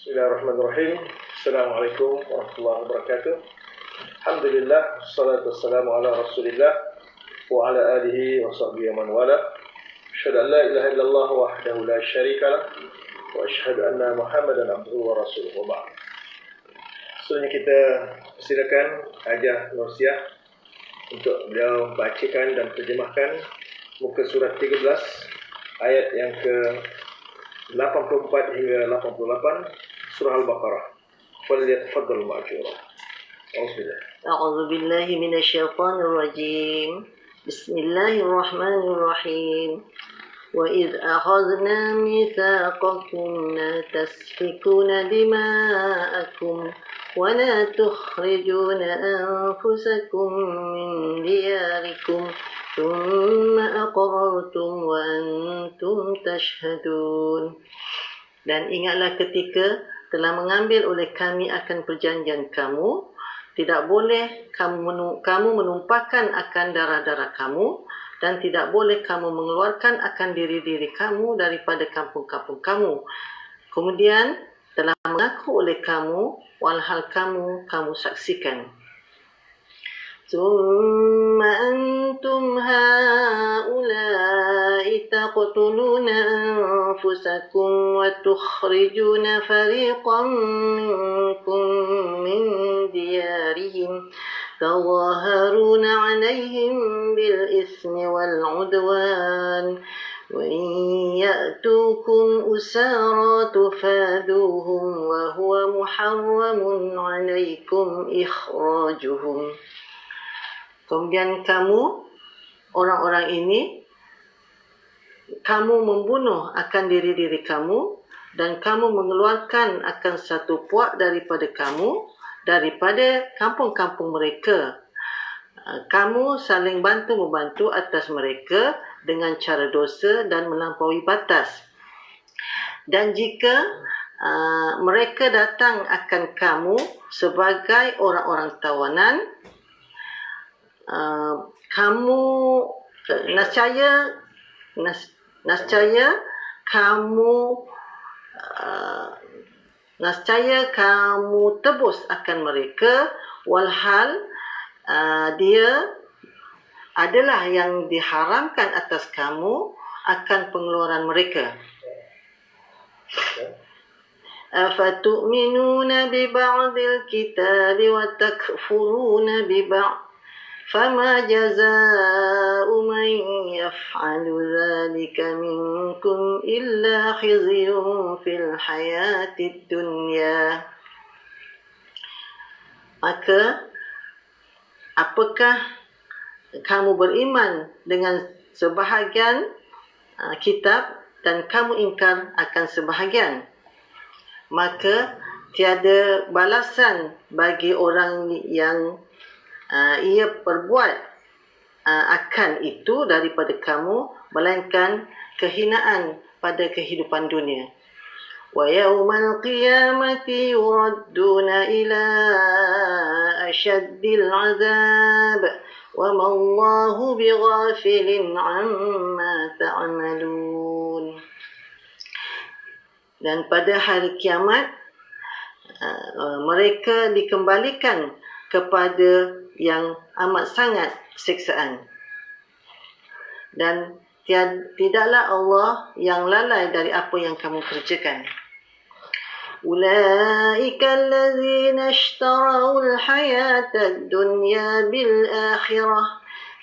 Bismillahirrahmanirrahim. Assalamualaikum warahmatullahi wabarakatuh. Alhamdulillah, wassalatu wassalamu ala Rasulillah wa ala alihi wa sahbihi wa man wala. Asyhadu an la ilaha illallah wahdahu la syarikalah wa asyhadu anna Muhammadan abduhu wa rasuluhu wa ba'd. Selanjutnya kita persilakan Hajah Nursiah untuk beliau bacakan dan terjemahkan muka surat 13 ayat yang ke 84 hingga 88 surah Al-Baqarah. Falyatafaddal ma'jura. A'udzu billahi minasyaitonir rajim. Bismillahirrahmanirrahim. Wa idh akhadna mitsaqakum la tasfikuna dima'akum wa la tukhrijuna anfusakum min diyarikum thumma aqrartum wa antum tashhadun. Dan ingatlah ketika telah mengambil oleh kami akan perjanjian kamu, tidak boleh kamu menumpahkan akan darah-darah kamu, dan tidak boleh kamu mengeluarkan akan diri-diri kamu daripada kampung-kampung kamu. Kemudian telah mengaku oleh kamu, walhal kamu saksikan. ثم أنتم هؤلاء تقتلون أنفسكم وتخرجون فريقا منكم من ديارهم تظاهرون عليهم بالإثم والعدوان وإن يأتوكم أسارى تفادوهم وهو محرم عليكم إخراجهم. Kemudian kamu, orang-orang ini, kamu membunuh akan diri-diri kamu dan kamu mengeluarkan akan satu puak daripada kamu, daripada kampung-kampung mereka. Kamu saling bantu-membantu atas mereka dengan cara dosa dan melampaui batas. Dan jika mereka datang akan kamu sebagai orang-orang tawanan, kamu nascaya kamu tebus akan mereka, walhal dia adalah yang diharamkan atas kamu akan pengeluaran mereka. Afatu'minuna bi ba'dil kitabi wa takfuruna bi ba'd. فما جزاء من يفعل ذلك منكم إلا خزي في الحياة الدنيا. Maka apakah kamu beriman dengan sebahagian kitab dan kamu ingkar akan sebahagian? Maka tiada balasan bagi orang yang ia perbuat akan itu daripada kamu, melainkan kehinaan pada kehidupan dunia. Wa yaumal qiyamati yuradduna ila asyaddil azab wa ma Allahu bighafilin amma ta'malun. Dan pada hari kiamat mereka dikembalikan kepada yang amat sangat siksaan. Dan tidaklah Allah yang lalai dari apa yang kamu kerjakan. Ulaika allazina ishtarau al-hayata ad-dunya bil-akhirah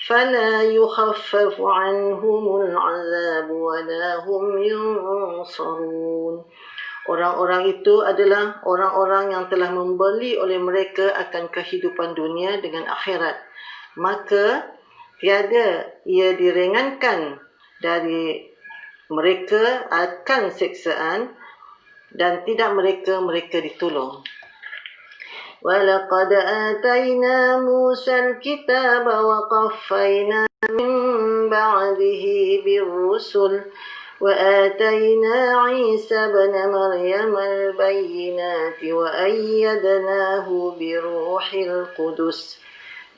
fala yukhaffafu anhumul 'adzab wa la hum yunsarun. Orang-orang itu adalah orang-orang yang telah membeli oleh mereka akan kehidupan dunia dengan akhirat. Maka tiada ia diringankan dari mereka akan siksaan dan tidak mereka ditolong. وَلَقَدْ آتَيْنَا مُوسَى الْكِتَابَ وَقَفَّيْنَا مِنْ بَعْدِهِ بِالرُّسُلِ وآتينا عيسى ابن مريم البينات وأيدناه بروح القدس.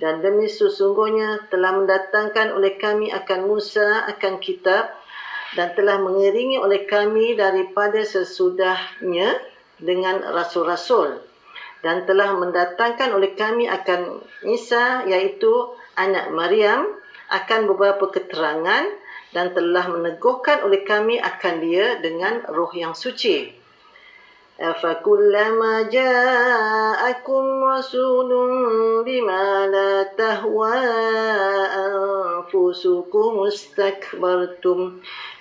Dan demi sesungguhnya telah mendatangkan oleh kami akan Musa akan kitab dan telah mengiringi oleh kami daripada sesudahnya dengan rasul-rasul, dan telah mendatangkan oleh kami akan Isa, iaitu anak Maryam, akan beberapa keterangan, dan telah meneguhkan oleh kami akan dia dengan roh yang suci. أَفَكُلَّمَا جَاءَكُمْ رَسُولٌ بِمَا لَا تَهْوَى أَنفُسُكُمُ اسْتَكْبَرْتُمْ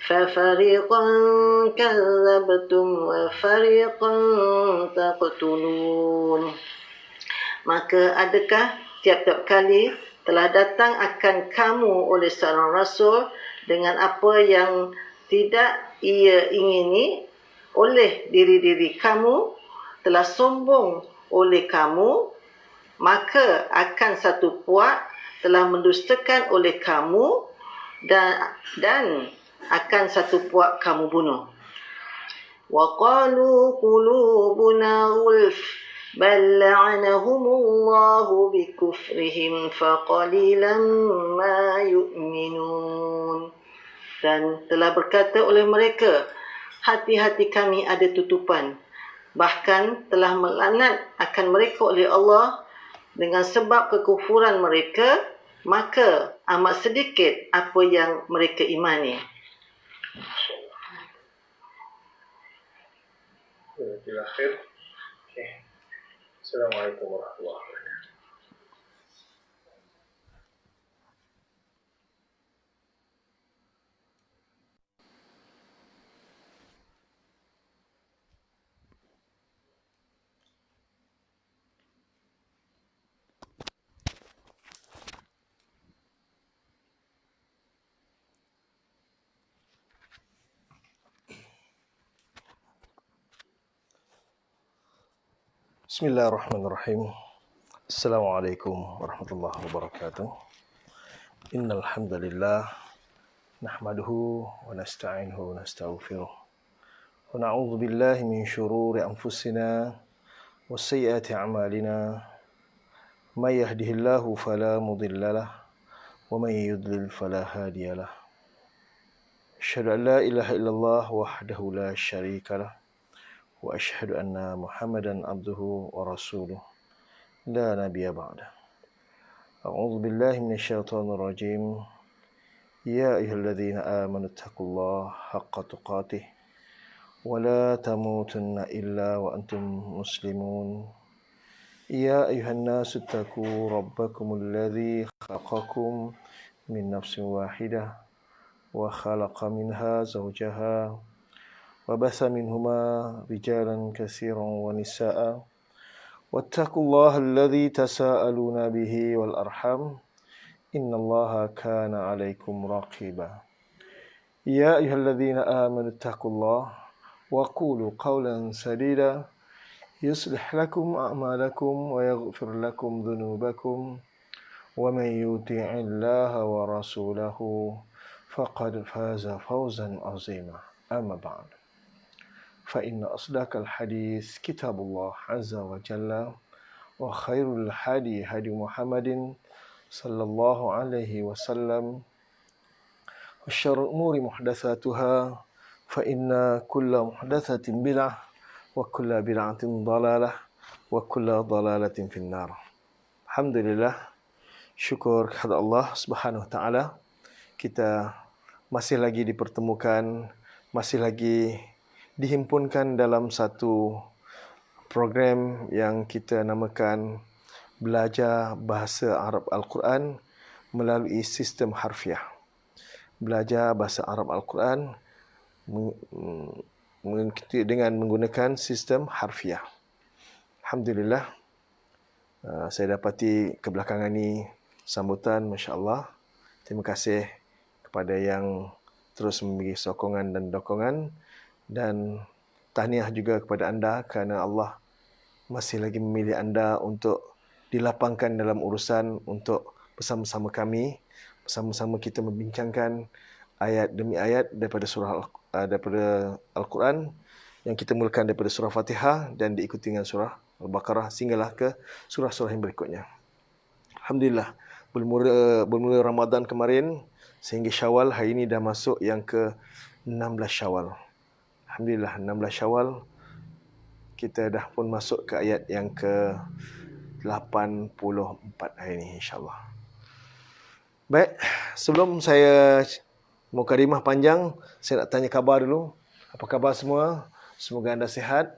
فَفَرِيقًا كَذَّبْتُمْ وَفَرِيقًا تَقْتُلُونَ. Maka adakah tiap-tiap kali telah datang akan kamu oleh seorang rasul dengan apa yang tidak ia ingini oleh diri-diri kamu, telah sombong oleh kamu, maka akan satu puak telah mendustakan oleh kamu, dan akan satu puak kamu bunuh. وَقَالُوا قُلُوبُنَا غُلْفٌ بَلْ لَعَنَهُمُ اللَّهُ بِكُفْرِهِمْ فَقَلِيلًا مَا يُؤْمِنُونَ. Dan telah berkata oleh mereka, hati-hati kami ada tutupan. Bahkan telah melaknat akan mereka oleh Allah dengan sebab kekufuran mereka, maka amat sedikit apa yang mereka imani. Akhir. Assalamualaikum warahmatullahi wabarakatuh. Bismillahirrahmanirrahim. Assalamualaikum warahmatullahi wabarakatuh. Innal hamdalillah nahmaduhu wa nasta'inuhu wa nastaghfiruh. Wa na'udzu billahi min shururi anfusina wa sayyiati a'malina. May yahdihillahu fala mudilla lahu wa may yudlil fala hadiya lahu. Asyhadu an la ilaha illallah wahdahu la syarika lahu wa asyhadu anna Muhammadan abduhu wa rasuluh la nabiyya ba'da. A'udzu billahi minasyaitonir rajim. Ya ayyuhalladzina amanu taqullaha haqqa tuqatih wa la tamutunna illa wa antum muslimun. Ya ayyuhan nasu taqu rabbakumul ladzi khalaqakum min nafsin wahidah wa khalaqa minha zawjaha وبث منهما رجالا كثيرا ونساء واتقوا الله الذي تساءلون به والأرحام إن الله كان عليكم رقيبا. يا أيها الذين آمنوا اتقوا الله وقولوا قولا سديدا يصلح لكم أعمالكم ويغفر لكم ذنوبكم ومن يطع الله ورسوله فقد فاز فوزا عظيما. أما بعد، فإن أصدق الحديث كتاب الله عز وجل وخير الهدي هدي محمد صلى الله عليه وسلم وشر الأمور محدثاتها فإن كل محدثة بدعة وكل بدعة ضلالة وكل ضلالة في النار. Alhamdulillah, syukur kepada Allah Subhanahu wa taala, kita masih lagi dipertemukan, masih lagi dihimpunkan dalam satu program yang kita namakan Belajar Bahasa Arab Al-Quran melalui sistem harfiah. Belajar Bahasa Arab Al-Quran dengan menggunakan sistem harfiah. Alhamdulillah, saya dapati kebelakangan ini sambutan, Masya Allah. Terima kasih kepada yang terus memberi sokongan dan dokongan. Dan tahniah juga kepada anda kerana Allah masih lagi memilih anda untuk dilapangkan dalam urusan untuk bersama-sama kami, bersama-sama kita membincangkan ayat demi ayat daripada Al-Quran yang kita mulakan daripada surah Fatihah dan diikuti dengan surah Al-Baqarah sehinggalah ke surah-surah yang berikutnya. Alhamdulillah, bermula Ramadan kemarin sehingga Syawal, hari ini dah masuk yang ke 16 Syawal. Alhamdulillah, 16 Syawal kita dah pun masuk ke ayat yang ke 84 hari ini, insyaAllah. Baik, sebelum saya mukadimah panjang, saya nak tanya khabar dulu. Apa khabar semua? Semoga anda sihat.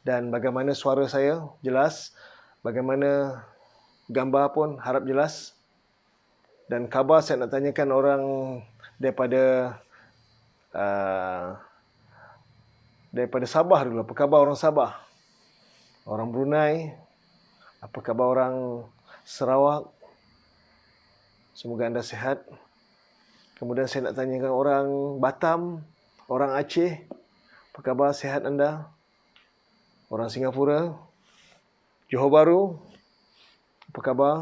Dan bagaimana suara saya? Jelas. Bagaimana gambar pun harap jelas. Dan khabar saya nak tanyakan orang daripada Sabah dulu. Apa khabar orang Sabah? Orang Brunei? Apa khabar orang Sarawak? Semoga anda sihat. Kemudian saya nak tanyakan orang Batam, orang Aceh. Apa khabar, sihat anda? Orang Singapura, Johor Bahru. Apa khabar?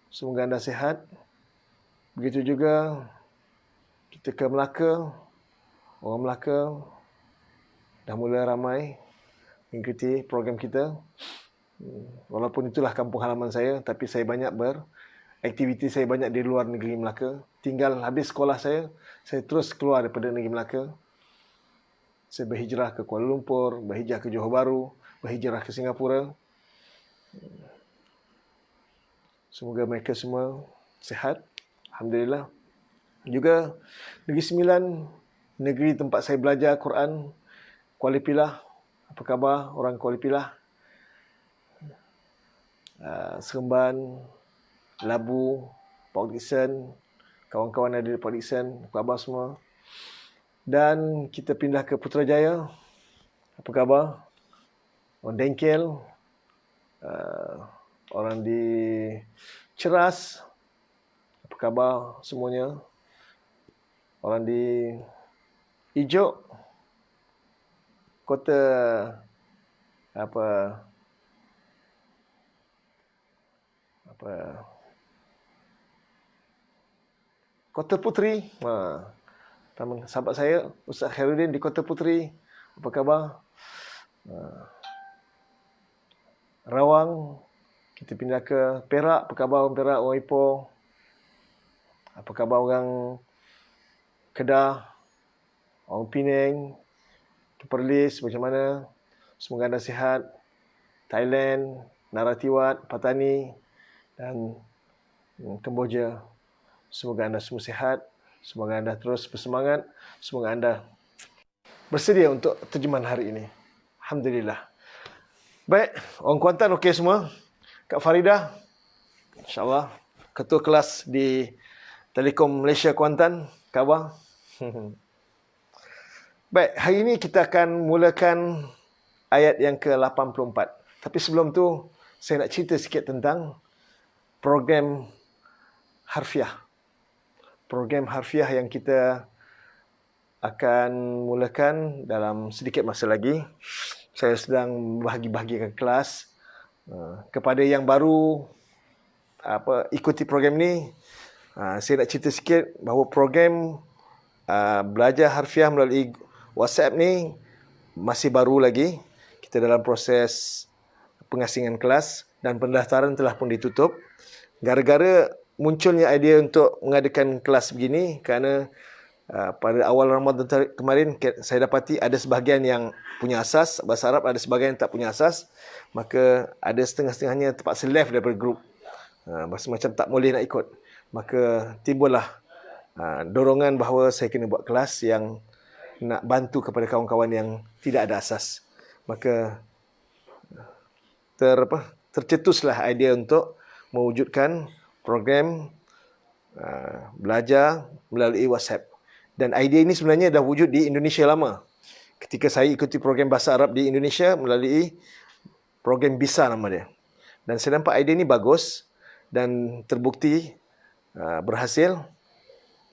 Semoga anda sihat. Begitu juga kita ke Melaka. Orang Melaka dah mula ramai mengikuti program kita. Walaupun itulah kampung halaman saya, tapi saya banyak aktiviti saya banyak di luar negeri Melaka. Tinggal habis sekolah saya terus keluar daripada negeri Melaka. Saya berhijrah ke Kuala Lumpur, berhijrah ke Johor Bahru, berhijrah ke Singapura. Semoga mereka semua sihat. Alhamdulillah. Juga Negeri Sembilan, negeri tempat saya belajar Quran, Kuala Pilah. Apa khabar orang Kuala Pilah? Seremban, Labu, Port Dickson, kawan-kawan ada di Port Dickson, apa khabar semua? Dan kita pindah ke Putrajaya. Apa khabar? Orang Dengkel, orang di Ceras, apa khabar semuanya? Orang di Ijuk, kota Kota Puteri. Sahabat saya Ustaz Khairuddin di Kota Puteri. Apa khabar? Rawang, kita pindah ke Perak. Apa khabar orang Perak, orang Ipoh? Apa khabar orang Kedah, orang Penang, Perlis, macam mana? Semoga anda sihat. Thailand, Naratiwat, Patani dan Kemboja. Semoga anda semua sihat. Semoga anda terus bersemangat. Semoga anda bersedia untuk terjemahan hari ini. Alhamdulillah. Baik, orang Kuantan okey semua? Kak Faridah, insyaAllah, ketua kelas di Telekom Malaysia Kuantan, khabar? Baik, hari ini kita akan mulakan ayat yang ke-84. Tapi sebelum tu, saya nak cerita sikit tentang program harfiah. Program harfiah yang kita akan mulakan dalam sedikit masa lagi. Saya sedang bahagi-bahagikan kelas kepada yang baru ikuti program ni. Saya nak cerita sikit bahawa program belajar harfiah melalui WhatsApp ni masih baru lagi. Kita dalam proses pengasingan kelas dan pendaftaran telah pun ditutup. Gara-gara munculnya idea untuk mengadakan kelas begini kerana pada awal Ramadan kemarin saya dapati ada sebahagian yang punya asas bahasa Arab, ada sebahagian yang tak punya asas. Maka ada setengah-setengahnya terpaksa left daripada grup. Macam tak boleh nak ikut. Maka timbullah dorongan bahawa saya kena buat kelas yang nak bantu kepada kawan-kawan yang tidak ada asas. Maka tercetuslah idea untuk mewujudkan program belajar melalui WhatsApp. Dan idea ini sebenarnya dah wujud di Indonesia lama. Ketika saya ikuti program bahasa Arab di Indonesia melalui program BISA nama dia. Dan saya nampak idea ini bagus dan terbukti berhasil.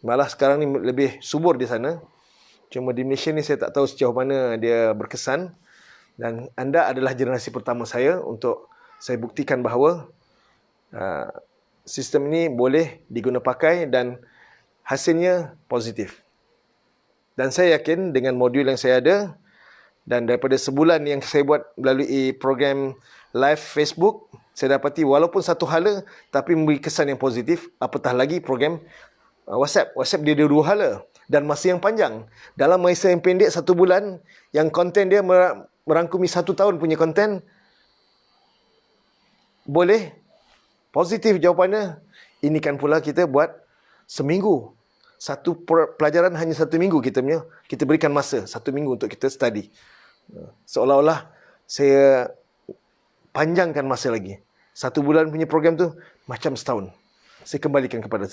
Malah sekarang ni lebih subur di sana. Cuma di Malaysia ni saya tak tahu sejauh mana dia berkesan. Dan anda adalah generasi pertama saya untuk saya buktikan bahawa sistem ini boleh diguna pakai dan hasilnya positif. Dan saya yakin dengan modul yang saya ada dan daripada sebulan yang saya buat melalui program live Facebook, saya dapati walaupun satu hala tapi memberi kesan yang positif, apatah lagi program WhatsApp dia ada 2 hala dan masa yang panjang. Dalam masa yang pendek 1 bulan, yang konten dia merangkumi 1 tahun punya konten, boleh. Positif jawapannya. Ini kan pula kita buat seminggu. Satu pelajaran hanya 1 minggu kita berikan masa 1 minggu untuk kita study. Seolah-olah saya panjangkan masa lagi. 1 bulan punya program tu macam setahun. Saya kembalikan kepada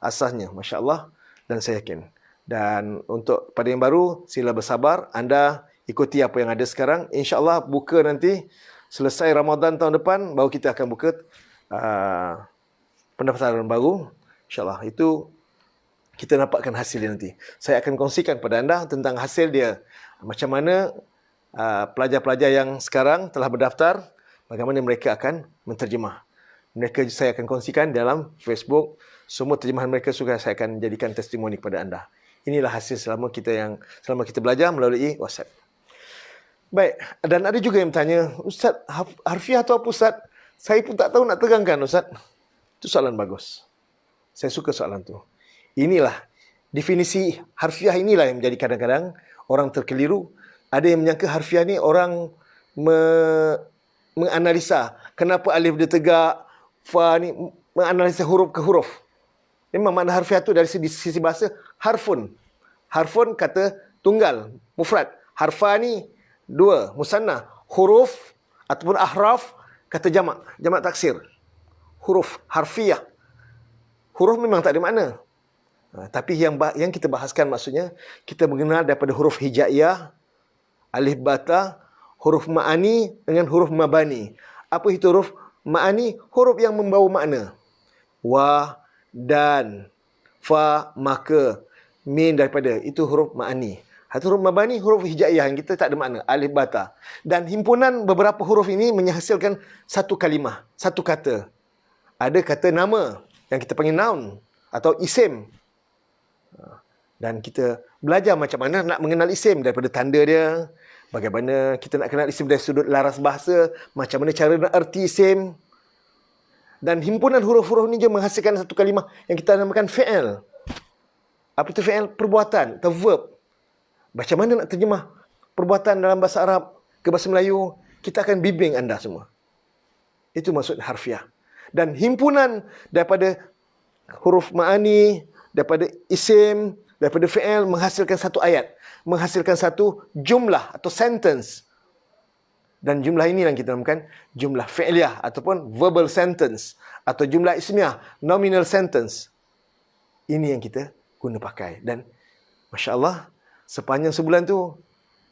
asasnya, Masya Allah, dan saya yakin. Dan untuk pada yang baru, sila bersabar. Anda ikuti apa yang ada sekarang. InsyaAllah buka nanti, selesai Ramadan tahun depan, baru kita akan buka pendaftaran baru. InsyaAllah, itu kita dapatkan hasil dia nanti. Saya akan kongsikan kepada anda tentang hasil dia. Macam mana pelajar-pelajar yang sekarang telah berdaftar, bagaimana mereka akan menterjemah. Saya akan kongsikan dalam Facebook. Semua terjemahan mereka sudah saya akan jadikan testimoni kepada anda. Inilah hasil selama kita belajar melalui WhatsApp. Baik, dan ada juga yang bertanya, Ustaz, harfiah atau apa Ustaz? Saya pun tak tahu nak terangkan Ustaz. Itu soalan bagus. Saya suka soalan tu. Inilah definisi harfiah, inilah yang menjadi kadang-kadang orang terkeliru. Ada yang menyangka harfiah ni orang menganalisa kenapa alif dia tegak, fa ni menganalisa huruf ke huruf. Memang makna harfiah tu dari sisi bahasa harfun. Harfun kata tunggal, mufrad. Harfa ni 2, musanna. Huruf ataupun ahraf kata jamak, jamak taksir. Huruf harfiah. Huruf memang tak ada makna. Tapi yang kita bahaskan maksudnya kita mengenal daripada huruf hijaiyah, alif bata, huruf ma'ani dengan huruf mabani. Apa itu huruf ma'ani? Huruf yang membawa makna. Wa, dan, fa, maka, min daripada. Itu huruf ma'ani. Huruf mabani, huruf hijaiyah yang kita tak ada makna. Alif bata. Dan himpunan beberapa huruf ini menghasilkan satu kalimah, satu kata. Ada kata nama yang kita panggil noun atau isim. Dan kita belajar macam mana nak mengenal isim daripada tanda dia. Bagaimana kita nak kenal isim dari sudut laras bahasa. Macam mana cara nak erti isim. Dan himpunan huruf-huruf ni je menghasilkan satu kalimah yang kita namakan fi'il. Apa itu fi'il? Perbuatan atau verb. Macam mana nak terjemah perbuatan dalam bahasa Arab ke bahasa Melayu? Kita akan bimbing anda semua. Itu maksud harfiah. Dan himpunan daripada huruf ma'ani, daripada isim, daripada fi'il menghasilkan satu ayat. Menghasilkan satu jumlah atau sentence. Dan jumlah ini yang kita namakan jumlah fi'liyah ataupun verbal sentence. Atau jumlah ismiyah, nominal sentence. Ini yang kita guna pakai. Dan Masya Allah, sepanjang sebulan tu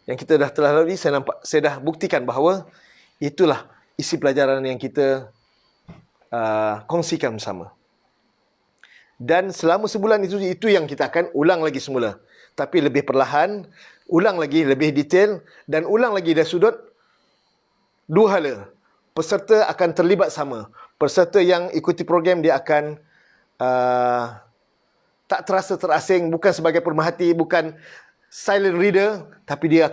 yang kita telah lalui, saya dah buktikan bahawa itulah isi pelajaran yang kita kongsikan bersama. Dan selama sebulan itu yang kita akan ulang lagi semula. Tapi lebih perlahan, ulang lagi lebih detail, dan ulang lagi dari sudut 2 hala. Peserta akan terlibat sama. Peserta yang ikuti program dia akan tak terasa terasing, bukan sebagai pemerhati, bukan silent reader, tapi dia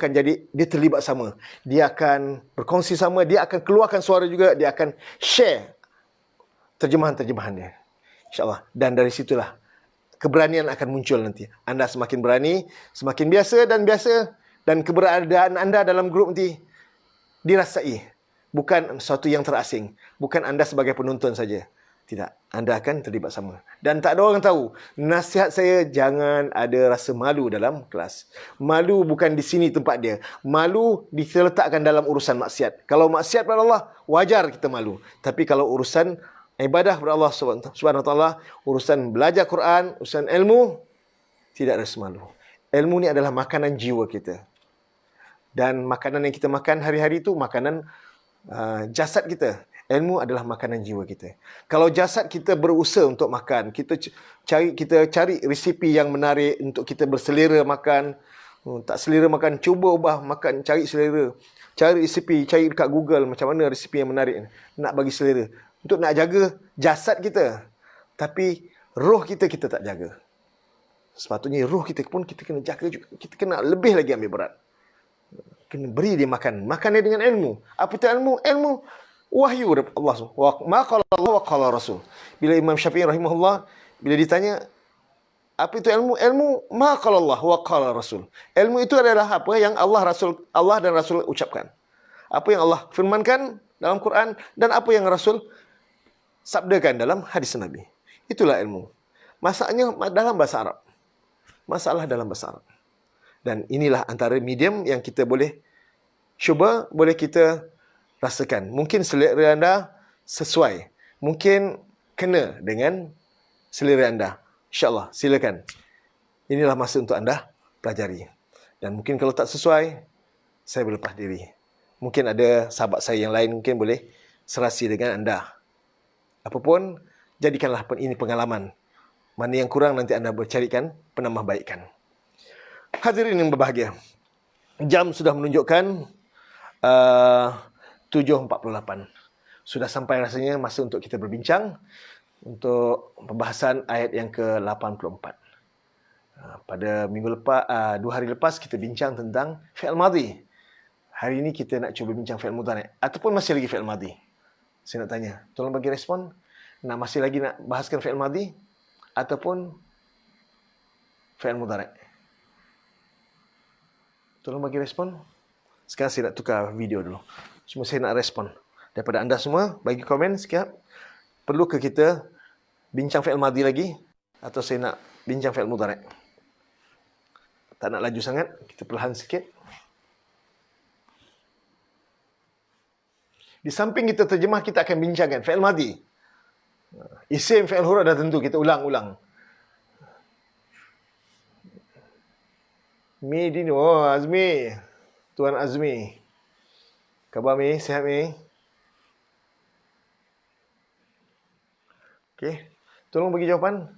terlibat sama. Dia akan berkongsi sama, dia akan keluarkan suara juga, dia akan share terjemahan-terjemahan dia. InsyaAllah. Dan dari situlah keberanian akan muncul nanti. Anda semakin berani, semakin biasa, dan keberadaan anda dalam grup nanti dirasai. Bukan sesuatu yang terasing. Bukan anda sebagai penonton saja. Tidak. Anda akan terlibat sama. Dan tak ada orang tahu. Nasihat saya, jangan ada rasa malu dalam kelas. Malu bukan di sini tempat dia. Malu diletakkan dalam urusan maksiat. Kalau maksiat kepada Allah, wajar kita malu. Tapi kalau urusan ibadah kepada Allah Subhanahu Wa Taala, urusan belajar Quran, urusan ilmu, tidak rasa malu. Ilmu ni adalah makanan jiwa kita. Dan makanan yang kita makan hari-hari itu makanan jasad kita. Ilmu adalah makanan jiwa kita. Kalau jasad kita berusaha untuk makan, kita cari resipi yang menarik untuk kita berselera makan. Tak selera makan, cuba ubah makan, cari selera. Cari resipi, cari dekat Google macam mana resipi yang menarik nak bagi selera. Untuk nak jaga jasad kita. Tapi roh kita tak jaga. Sepatutnya roh kita pun kita kena jaga juga. Kita kena lebih lagi ambil berat. Kena beri dia makan. Makan dia dengan ilmu. Apa itu ilmu? Ilmu wahyu daripada Allah. Ma qala Allah wa qala Rasul. Bila Imam Syafi'i rahimahullah bila ditanya, apa itu ilmu? Ilmu ma qala Allah wa qala Rasul. Ilmu itu adalah apa yang Allah dan Rasul ucapkan. Apa yang Allah firmankan dalam Quran dan apa yang Rasul sabdakan dalam hadis Nabi. Itulah ilmu. Masalahnya dalam bahasa Arab. Masalah dalam bahasa Arab. Dan inilah antara medium yang kita boleh cuba, boleh kita rasakan. Mungkin selera anda sesuai. Mungkin kena dengan selera anda. InsyaAllah, silakan. Inilah masa untuk anda pelajari. Dan mungkin kalau tak sesuai, saya berlepas diri. Mungkin ada sahabat saya yang lain mungkin boleh serasi dengan anda. Apapun, jadikanlah ini pengalaman. Mana yang kurang nanti anda bercarikan penambahbaikan. Hadirin yang berbahagia. Jam sudah menunjukkan 7.48. Sudah sampai rasanya masa untuk kita berbincang untuk pembahasan ayat yang ke-84. Pada minggu lepas, 2 hari lepas kita bincang tentang fi'il madhi. Hari ini kita nak cuba bincang fi'il mudhari' ataupun masih lagi fi'il madhi. Saya nak tanya, tolong bagi respon. Masih lagi nak bahaskan fi'il madhi ataupun fi'il mudhari'? Tolong bagi respon. Sekarang saya nak tukar video dulu. Cuma saya nak respon. Daripada anda semua, bagi komen sikit. Perlu ke kita bincang fi'il madhi lagi? Atau saya nak bincang fi'il mudhari'? Tak nak laju sangat. Kita perlahan sikit. Di samping kita terjemah, kita akan bincangkan fi'il madhi. Isim, fi'il huruf dah tentu. Kita ulang-ulang. Mi Dini. Oh, Azmi. Tuan Azmi. Khabar Mi? Sihat Mi? Okey. Tolong bagi jawapan.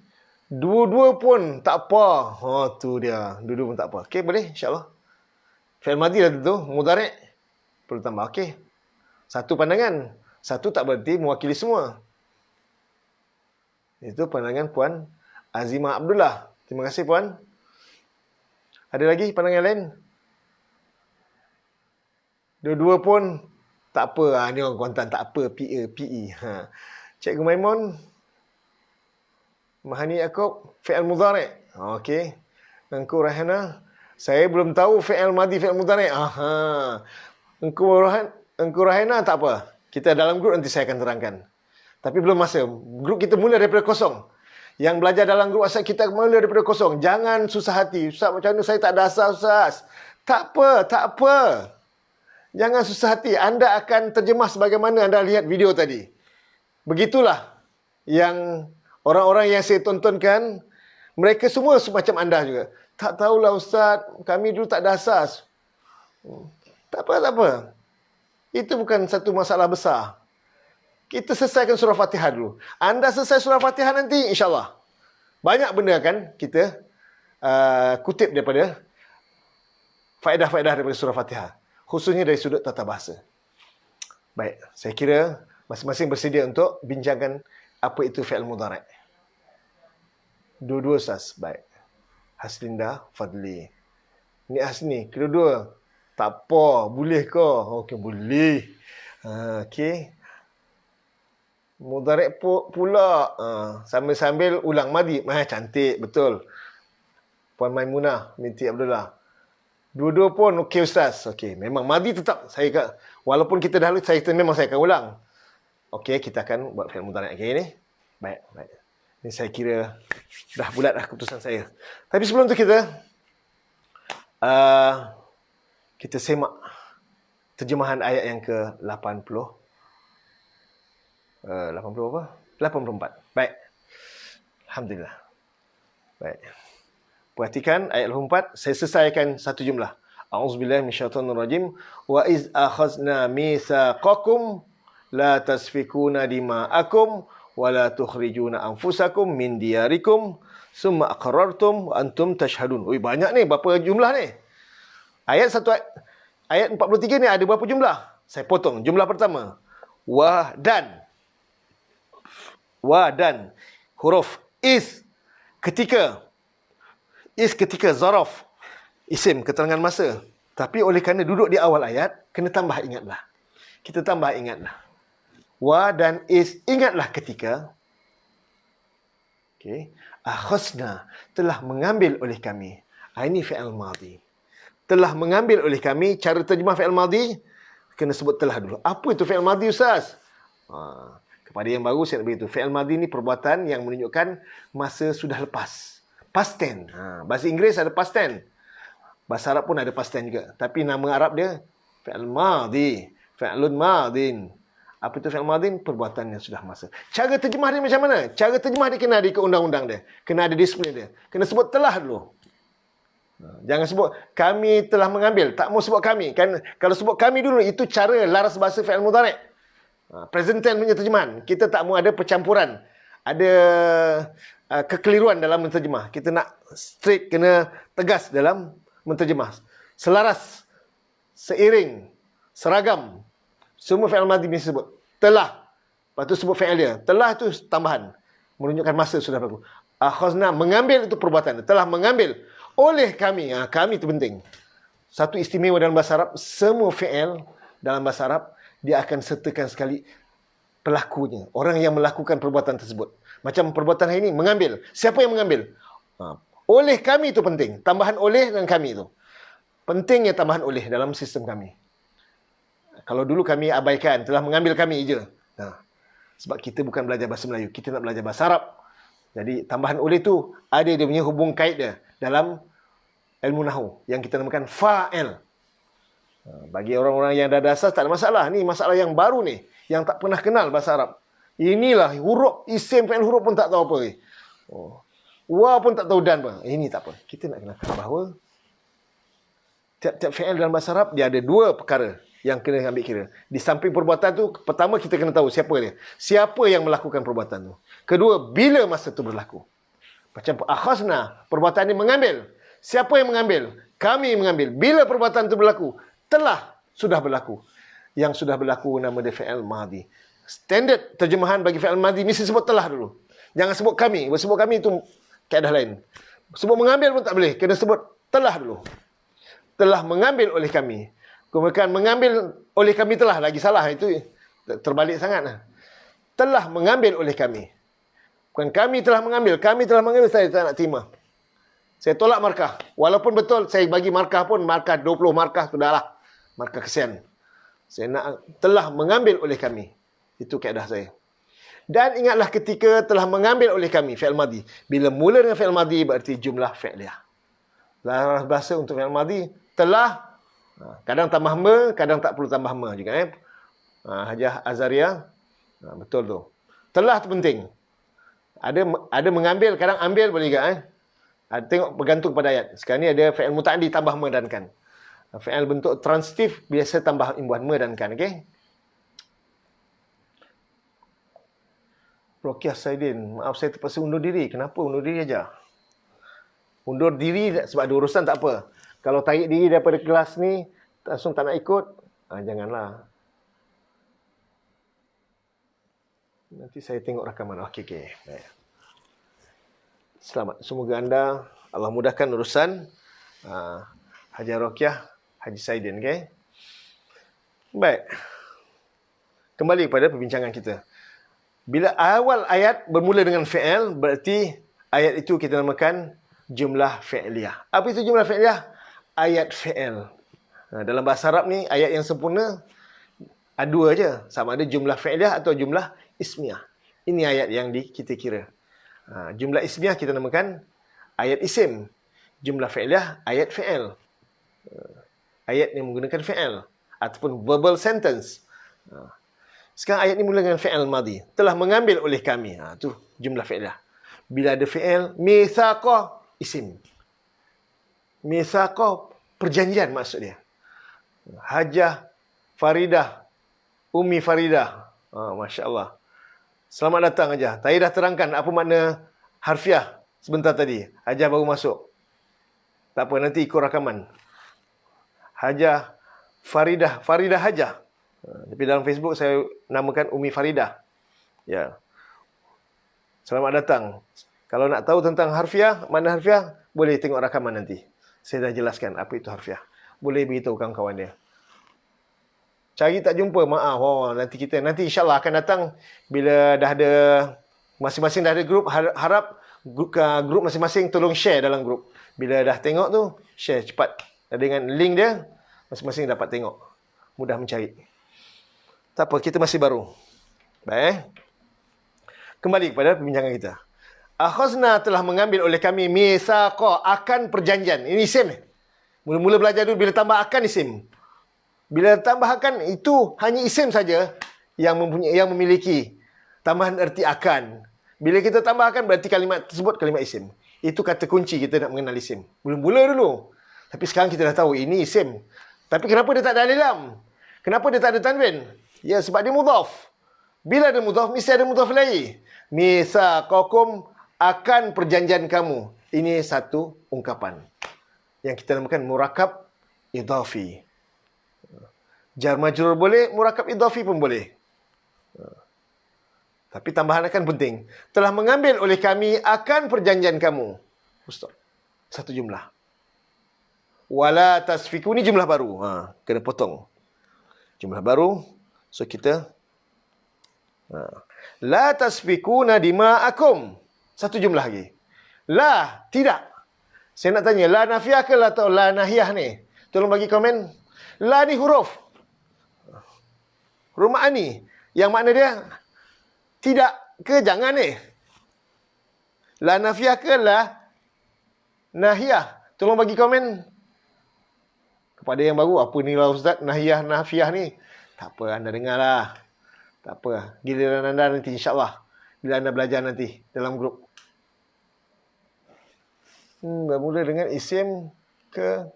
Dua-dua pun tak apa. Tu dia. Dua-dua pun tak apa. Okey, boleh? InsyaAllah. Fi'il madhi dah tentu. Mudhari' perlu tambah. Okey. Satu pandangan. Satu tak berarti mewakili semua. Itu pandangan Puan Azimah Abdullah. Terima kasih Puan. Ada lagi pandangan lain? Dua-dua pun tak apa. Ni orang Kuantan tak apa. PE. Cikgu Maimun. Mahani Yaakob. Fi'il mudhari'. Okey. Engkau Rahana. Saya belum tahu fi'il madhi, fi'il mudhari'. Engkau Rahana tak apa. Kita dalam grup nanti saya akan terangkan. Tapi belum masa. Grup kita mula daripada kosong. Yang belajar dalam grup WhatsApp kita mula daripada kosong. Jangan susah hati. Ustaz, macam mana saya tak ada asal, Ustaz? Tak apa. Jangan susah hati. Anda akan terjemah sebagaimana anda lihat video tadi. Begitulah yang orang-orang yang saya tontonkan, mereka semua semacam anda juga. Tak tahulah Ustaz, kami dulu tak ada asas. Tak apa. Itu bukan satu masalah besar. Kita selesaikan surah Fatihah dulu. Anda selesai surah Fatihah nanti, insyaAllah. Banyak benda kan kita kutip daripada faedah-faedah daripada surah Fatihah. Khususnya dari sudut tata bahasa. Baik, saya kira masing-masing bersedia untuk bincangkan apa itu fi'il mudhari'. Dua-dua Ustaz. Baik. Haslinda Fadli. Ni Hasni. Kedua-dua. Tak apa. Boleh ke? Okey, boleh. Okey. Mudhari' pula. Sambil-sambil ulang madhi. Cantik. Betul. Puan Maimunah binti Abdullah. Dua-dua pun okey Ustaz. Okey. Memang madhi tetap. Walaupun kita dah memang saya akan ulang. Okey. Kita akan buat fi'il mudhari' okey ni. Baik. Ini saya kira dah bulat dah keputusan saya. Tapi sebelum tu kita semak terjemahan ayat yang ke-80. 80 apa? 84. Baik. Alhamdulillah. Baik. Perhatikan ayat 84. Saya selesaikan satu jumlah. A'udzubillahi minasyaitonirrajim. Wa iz akhazna mitsaqakum la tasfikuna dima'akum wa la tukhrijuna anfusakum min diyarikum summa aqrartum wa antum tashhadun. Oi, banyak ni, berapa jumlah ni? Ayat 43 ni ada berapa jumlah? Saya potong. Jumlah pertama. Wa dan. Huruf is ketika. Is ketika zaraf. Isim, keterangan masa. Tapi oleh kerana duduk di awal ayat, kena tambah ingatlah. Kita tambah ingatlah. Wa dan is, ingatlah ketika. Okey. Akhazna, telah mengambil oleh kami. Ini fi'il madhi. Telah mengambil oleh kami, cara terjemah fi'il madhi kena sebut telah dulu. Apa itu fi'il madhi, Ustaz? Kepada yang baru saya nak beritahu, fi'il madhi ni perbuatan yang menunjukkan masa sudah lepas. Past tense. Bahasa Inggeris ada past tense. Bahasa Arab pun ada past tense juga. Tapi nama Arab dia fi'il madhi. Fi'lun madhin. Apa itu fi'il madhin? Perbuatan yang sudah masa. Cara terjemah dia macam mana? Cara terjemah dia kena ada ikut undang-undang dia. Kena ada disiplin dia. Kena sebut telah dulu. Jangan sebut kami telah mengambil. Tak mau sebut kami. Kan kalau sebut kami dulu, itu cara laras bahasa fi'il mudhari'. Present tense punya terjemahan. Kita tak mau ada percampuran. Ada kekeliruan dalam menterjemah. Kita nak straight, kena tegas dalam menterjemah. Selaras, seiring, seragam. Semua fi'il madhi mesti sebut telah. Lepas tu sebut fi'il dia. Telah tu tambahan. Menunjukkan masa sudah berlaku. Akhazna, mengambil itu perbuatan. Telah mengambil oleh kami. Kami itu penting. Satu istimewa dalam bahasa Arab, semua fi'il dalam bahasa Arab, dia akan sertakan sekali pelakunya. Orang yang melakukan perbuatan tersebut. Macam perbuatan hari ini, mengambil. Siapa yang mengambil? Oleh kami itu penting. Tambahan oleh dan kami itu. Pentingnya tambahan oleh dalam sistem kami. Kalau dulu kami abaikan, telah mengambil kami je. Sebab kita bukan belajar bahasa Melayu, kita nak belajar bahasa Arab. Jadi tambahan oleh tu ada dia punya hubung kait dia dalam ilmu nahwu yang kita namakan fa'il. Bagi orang-orang yang dah dasar tak ada masalah. Ni masalah yang baru ni, yang tak pernah kenal bahasa Arab. Inilah huruf isim fi'il huruf pun tak tahu apa. Wa pun tak tahu dan apa. Ini tak apa. Kita nak kenal bahawa tiap-tiap fi'il dalam bahasa Arab dia ada dua perkara yang kena ambil kira. Di samping perbuatan tu, pertama kita kena tahu siapa dia. Siapa yang melakukan perbuatan tu. Kedua, bila masa tu berlaku. Macam akhazna, perbuatan ini mengambil. Siapa yang mengambil? Kami mengambil. Bila perbuatan tu berlaku? Telah sudah berlaku. Yang sudah berlaku nama dia fi'il madhi. Standard terjemahan bagi fi'il madhi mesti sebut telah dulu. Jangan sebut kami. Sebut kami itu kaedah lain. Sebut mengambil pun tak boleh. Kena sebut telah dulu. Telah mengambil oleh kami. Kemudian mengambil oleh kami telah. Lagi salah. Itu terbalik sangat. Telah mengambil oleh kami. Bukan kami telah mengambil. Kami telah mengambil. Saya tak nak terima. Saya tolak markah. Walaupun betul saya bagi markah pun. Markah 20 markah. Sudahlah. Markah kesian. Saya nak telah mengambil oleh kami. Itu kaedah saya. Dan ingatlah ketika telah mengambil oleh kami. Fi'il madhi. Bila mula dengan fi'il madhi. Berarti jumlah fi'liyah. Laras bahasa untuk fi'il madhi. Telah. Kadang tambah ma, kadang tak perlu tambah ma juga. Hajah Azaria. Betul tu. Telah tu penting. Ada mengambil, kadang ambil boleh juga. Tengok bergantung pada ayat. Sekarang ni ada fi'il muta'addi tambah ma dan kan. Fi'il bentuk transitif biasa tambah imbuhan ma dan kan. Okay? Rokiah Saidin. Maaf saya terpaksa undur diri. Kenapa undur diri aja? Undur diri sebab ada urusan tak apa. Kalau tarik diri daripada kelas ni, langsung tak nak ikut, janganlah. Nanti saya tengok rakaman. Okey. Baik. Selamat. Semoga anda, Allah mudahkan urusan Haji Rokiah, Haji Saidin. Okay? Baik. Kembali kepada perbincangan kita. Bila awal ayat bermula dengan fi'il, berarti ayat itu kita namakan jumlah fi'liyah. Apa itu jumlah fi'liyah? Ayat fi'il. Dalam bahasa Arab ni, ayat yang sempurna ada dua je. Sama ada jumlah fi'liyah atau jumlah ismiyah. Ini ayat yang kita kira. Jumlah ismiyah kita namakan ayat isim. Jumlah fi'liyah, ayat fi'il. Ayat yang menggunakan fi'il. Ataupun verbal sentence. Sekarang ayat ni mula dengan fi'il madhi. Telah mengambil oleh kami. Itu jumlah fi'liyah. Bila ada fi'il, mitsaqah, isim. Mitsaqah, perjanjian maksud dia. Hajah Faridah, Umi Faridah. Masya Allah. Selamat datang Hajah. Saya dah terangkan apa makna harfiah sebentar tadi. Hajah baru masuk. Tak apa, nanti ikut rakaman. Hajah Faridah. Faridah Hajah. Tapi dalam Facebook saya namakan Umi Faridah. Ya. Selamat datang. Kalau nak tahu tentang harfiah, makna harfiah, boleh tengok rakaman nanti. Saya dah jelaskan apa itu harfiah. Boleh beritahu kawan-kawan dia. Cari tak jumpa, maaf. Nanti insyaAllah akan datang bila dah ada, masing-masing dah ada grup, harap grup masing-masing tolong share dalam grup. Bila dah tengok tu, share cepat. Dengan link dia, masing-masing dapat tengok. Mudah mencari. Tak apa, kita masih baru. Baik. Kembali kepada perbincangan kita. Akhazna telah mengambil oleh kami mithaqa, akan perjanjian. Ini isim. Mula-mula belajar dulu, bila tambah akan isim. Bila tambah akan, itu hanya isim saja yang memiliki tambahan erti akan. Bila kita tambahkan, berarti kalimat tersebut kalimat isim. Itu kata kunci kita nak mengenal isim. Mula-mula dulu. Tapi sekarang kita dah tahu ini isim. Tapi kenapa dia tak ada alif lam? Kenapa dia tak ada tanwin? Ya, sebab dia mudhaf. Bila ada mudhaf, mesti ada mudhaf ilaih. Mitsaqakum, akan perjanjian kamu. Ini satu ungkapan yang kita namakan murakab idhafi. Jar majrur boleh, murakab idhafi pun boleh. Tapi tambahan akan penting. Telah mengambil oleh kami akan perjanjian kamu. Ustaz. Satu jumlah. Wala tasfiku, ni jumlah baru. Kena potong. Jumlah baru. So kita la tasfikuna dima'akum. Satu jumlah lagi. La, tidak. Saya nak tanya, la nafiyah ke atau la nahiyah ni? Tolong bagi komen. La ni huruf. Huruf ma'ani. Yang makna dia tidak ke jangan ni? La nafiyah ke la nahiyah? Tolong bagi komen. Kepada yang baru, apa ni lah Ustaz? Nahiyah, nafiyah ni. Tak apa, anda dengarlah. Tak apa. Giliran anda nanti insyaAllah. Bila anda belajar nanti dalam grup. Bermula dengan isim ke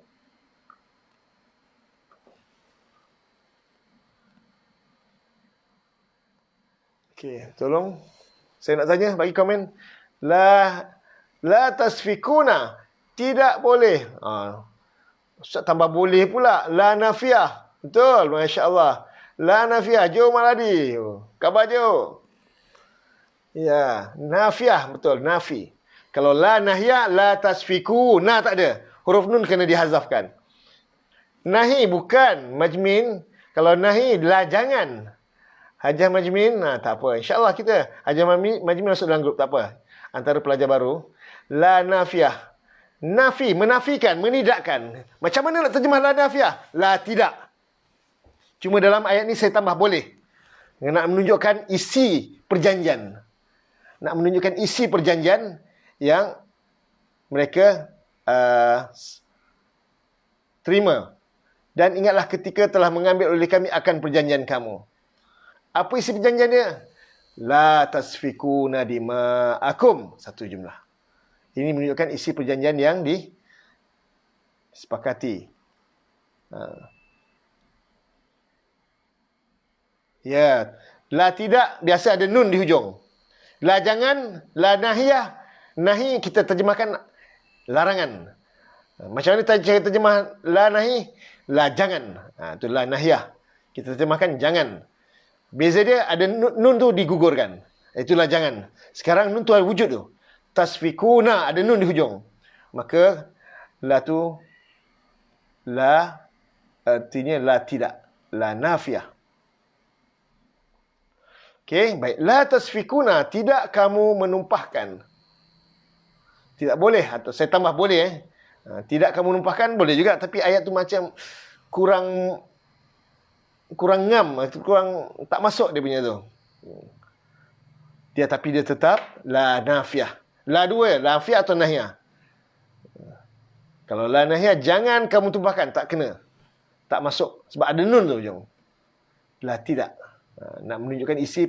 okey, tolong. Saya nak tanya, bagi komen. La tasfikuna. Tidak boleh. Ustaz tambah boleh pula. La nafiyah. Betul, Masya Allah. La nafiyah. Jo Maladi. Khabar Jo. Ya, nafiyah. Betul, nafi. Kalau la nahiyah, la tasfiku. Na tak ada. Huruf nun kena dihazafkan. Nahi bukan majmin. Kalau nahi, la jangan. Hajah majmin, tak apa. InsyaAllah kita hajah majmin masuk dalam grup. Tak apa. Antara pelajar baru. La nafiyah. Nafi, menafikan, menidakkan. Macam mana nak terjemah la nafiyah? La tidak. Cuma dalam ayat ni saya tambah boleh. Nak menunjukkan isi perjanjian. Nak menunjukkan isi perjanjian yang mereka terima. Dan ingatlah ketika telah mengambil oleh kami akan perjanjian kamu. Apa isi perjanjian dia? La tasfikuna dima'akum. Satu jumlah. Ini menunjukkan isi perjanjian yang disepakati. Ya. La tidak, biasa ada nun di hujung. La jangan, la nahiyah. Nahi kita terjemahkan larangan. Macam mana cara terjemah la nahi? La jangan. Itu la nahiyah. Kita terjemahkan jangan. Beza dia ada nun tu digugurkan. Itulah jangan. Sekarang nun tu ada wujud tu. Tasfikuna ada nun di hujung. Maka la tu la artinya la tidak. La nafiyah. Okey, baik. La tasfikuna, tidak kamu menumpahkan. Tidak boleh, atau saya tambah boleh. Tidak kamu menumpahkan, boleh juga. Tapi ayat tu macam kurang ngam, kurang tak masuk dia punya tu. Tapi dia tetap la nafiyah. La dua, nafiyah atau nahiyah. Kalau la nahiyah, jangan kamu tumpahkan, tak kena. Tak masuk. Sebab ada nun tu hujung. La tidak. Nak menunjukkan isi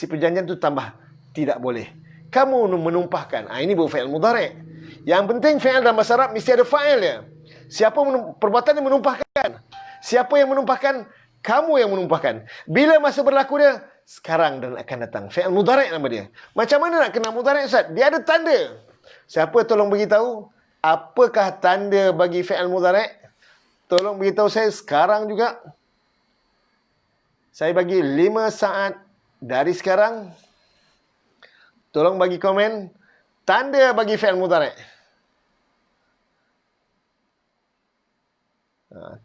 perjanjian tu tambah tidak boleh. Kamu menumpahkan. Ini baru fi'il mudhari'. Yang penting fi'il dalam bahasa Arab mesti ada fa'il dia. Siapa perbuatan yang menumpahkan? Siapa yang menumpahkan? Kamu yang menumpahkan. Bila masa berlaku dia? Sekarang dan akan datang. Fi'il mudhari' nama dia. Macam mana nak kenal mudhari' Ustaz? Dia ada tanda. Siapa tolong beritahu? Apakah tanda bagi fi'il mudhari'? Tolong beritahu saya sekarang juga. Saya bagi 5 saat dari sekarang. Tolong bagi komen tanda bagi fi'il mudhari'.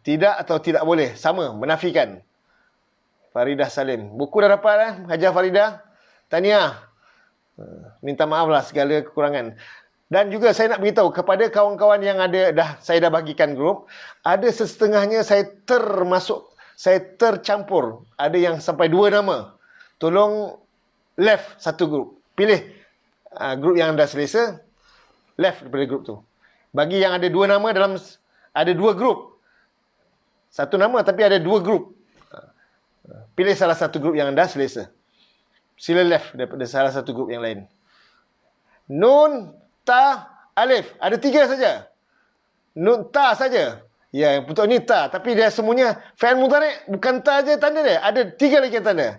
Tidak atau tidak boleh. Sama, menafikan. Faridah Salim. Buku dah dapat Hajar Faridah? Tahniah. Minta maaf lah segala kekurangan. Dan juga saya nak beritahu kepada kawan-kawan yang saya dah bagikan grup, ada setengahnya saya tercampur. Ada yang sampai 2 nama. Tolong left satu grup. Pilih grup yang anda selesa, left daripada grup tu. Bagi yang ada 2 nama ada 2 grup. Satu nama tapi ada 2 grup. Pilih salah satu grup yang anda selesa. Sila left daripada salah satu grup yang lain. Nun, ta, alif. Ada 3 saja. Nun, ta saja. Ya, yang betul ni ta. Tapi dia semuanya fi'il mudhari'. Bukan ta je tanda dia. Ada 3 lagi yang tanda.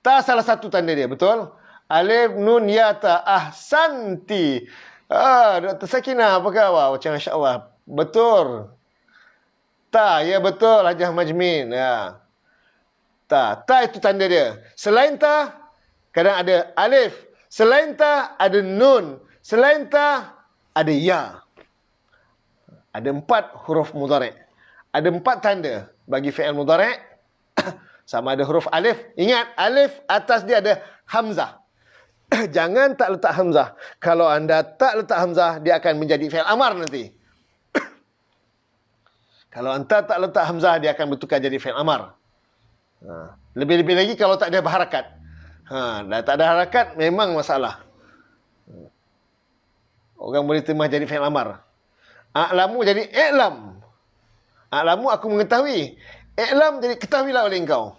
Ta salah satu tanda dia. Betul? Alif, nun, ya, ta. Ahsanti. Dr. Sakinah, apa khabar? Macam Masya Allah. Betul. Ta, ya betul. Hajah Majmin. Ya. Ta itu tanda dia. Selain ta, kadang ada alif. Selain ta, ada nun. Selain ta, ada ya. Ada 4 huruf mudhari'. Ada 4 tanda bagi fi'il mudhari'. Sama ada huruf alif. Ingat, alif atas dia ada hamzah. Jangan tak letak hamzah. Kalau anda tak letak hamzah, dia akan menjadi fi'il amar nanti. Kalau anda tak letak hamzah, dia akan bertukar jadi fi'il amar. Lebih-lebih lagi kalau tak ada harakat. Dah tak ada harakat, memang masalah. Orang boleh terjemah jadi fi'il amar. A'lamu jadi i'lam. A'lamu aku mengetahui. I'lam jadi ketahuilah oleh engkau.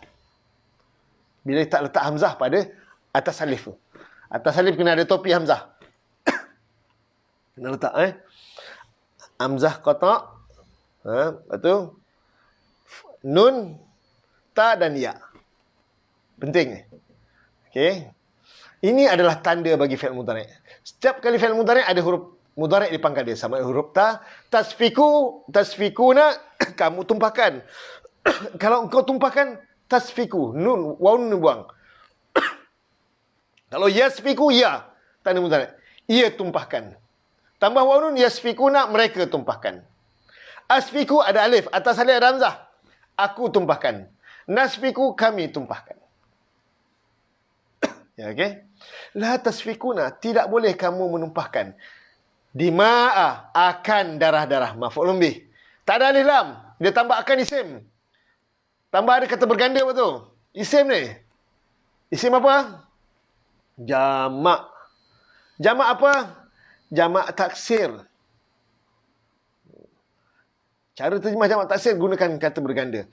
Bila tak letak hamzah pada atas alif tu. Atas alif kena ada topi hamzah. Kena letak hamzah qata'. Lepas tu nun, ta dan ya. Penting. Okey. Ini adalah tanda bagi fi'il mudhari'. Setiap kali fi'il mudhari' ada huruf mudhari' di pangkal dia. Sama huruf ta. Tasfikuna, kamu tumpahkan. Kalau engkau tumpahkan, tasfiku. Nun, waw nun buang. Kalau yasfiku, ya. Tanda mudhari'. Ia tumpahkan. Tambah waw nun, yasfikuna, mereka tumpahkan. Asfiku ada alif. Atas alif ada hamzah. Aku tumpahkan. Nasfiku, kami tumpahkan. Ya, okey. La tasfikuna, tidak boleh kamu menumpahkan. Dima'a, akan darah-darah. Maf'ulun bih. Tak ada alif lam. Dia tambah akan isim. Tambah ada kata berganda betul. Isim ni. Isim apa? Jamak. Jamak apa? Jamak taksir. Cara terjemah jamak taksir gunakan kata berganda.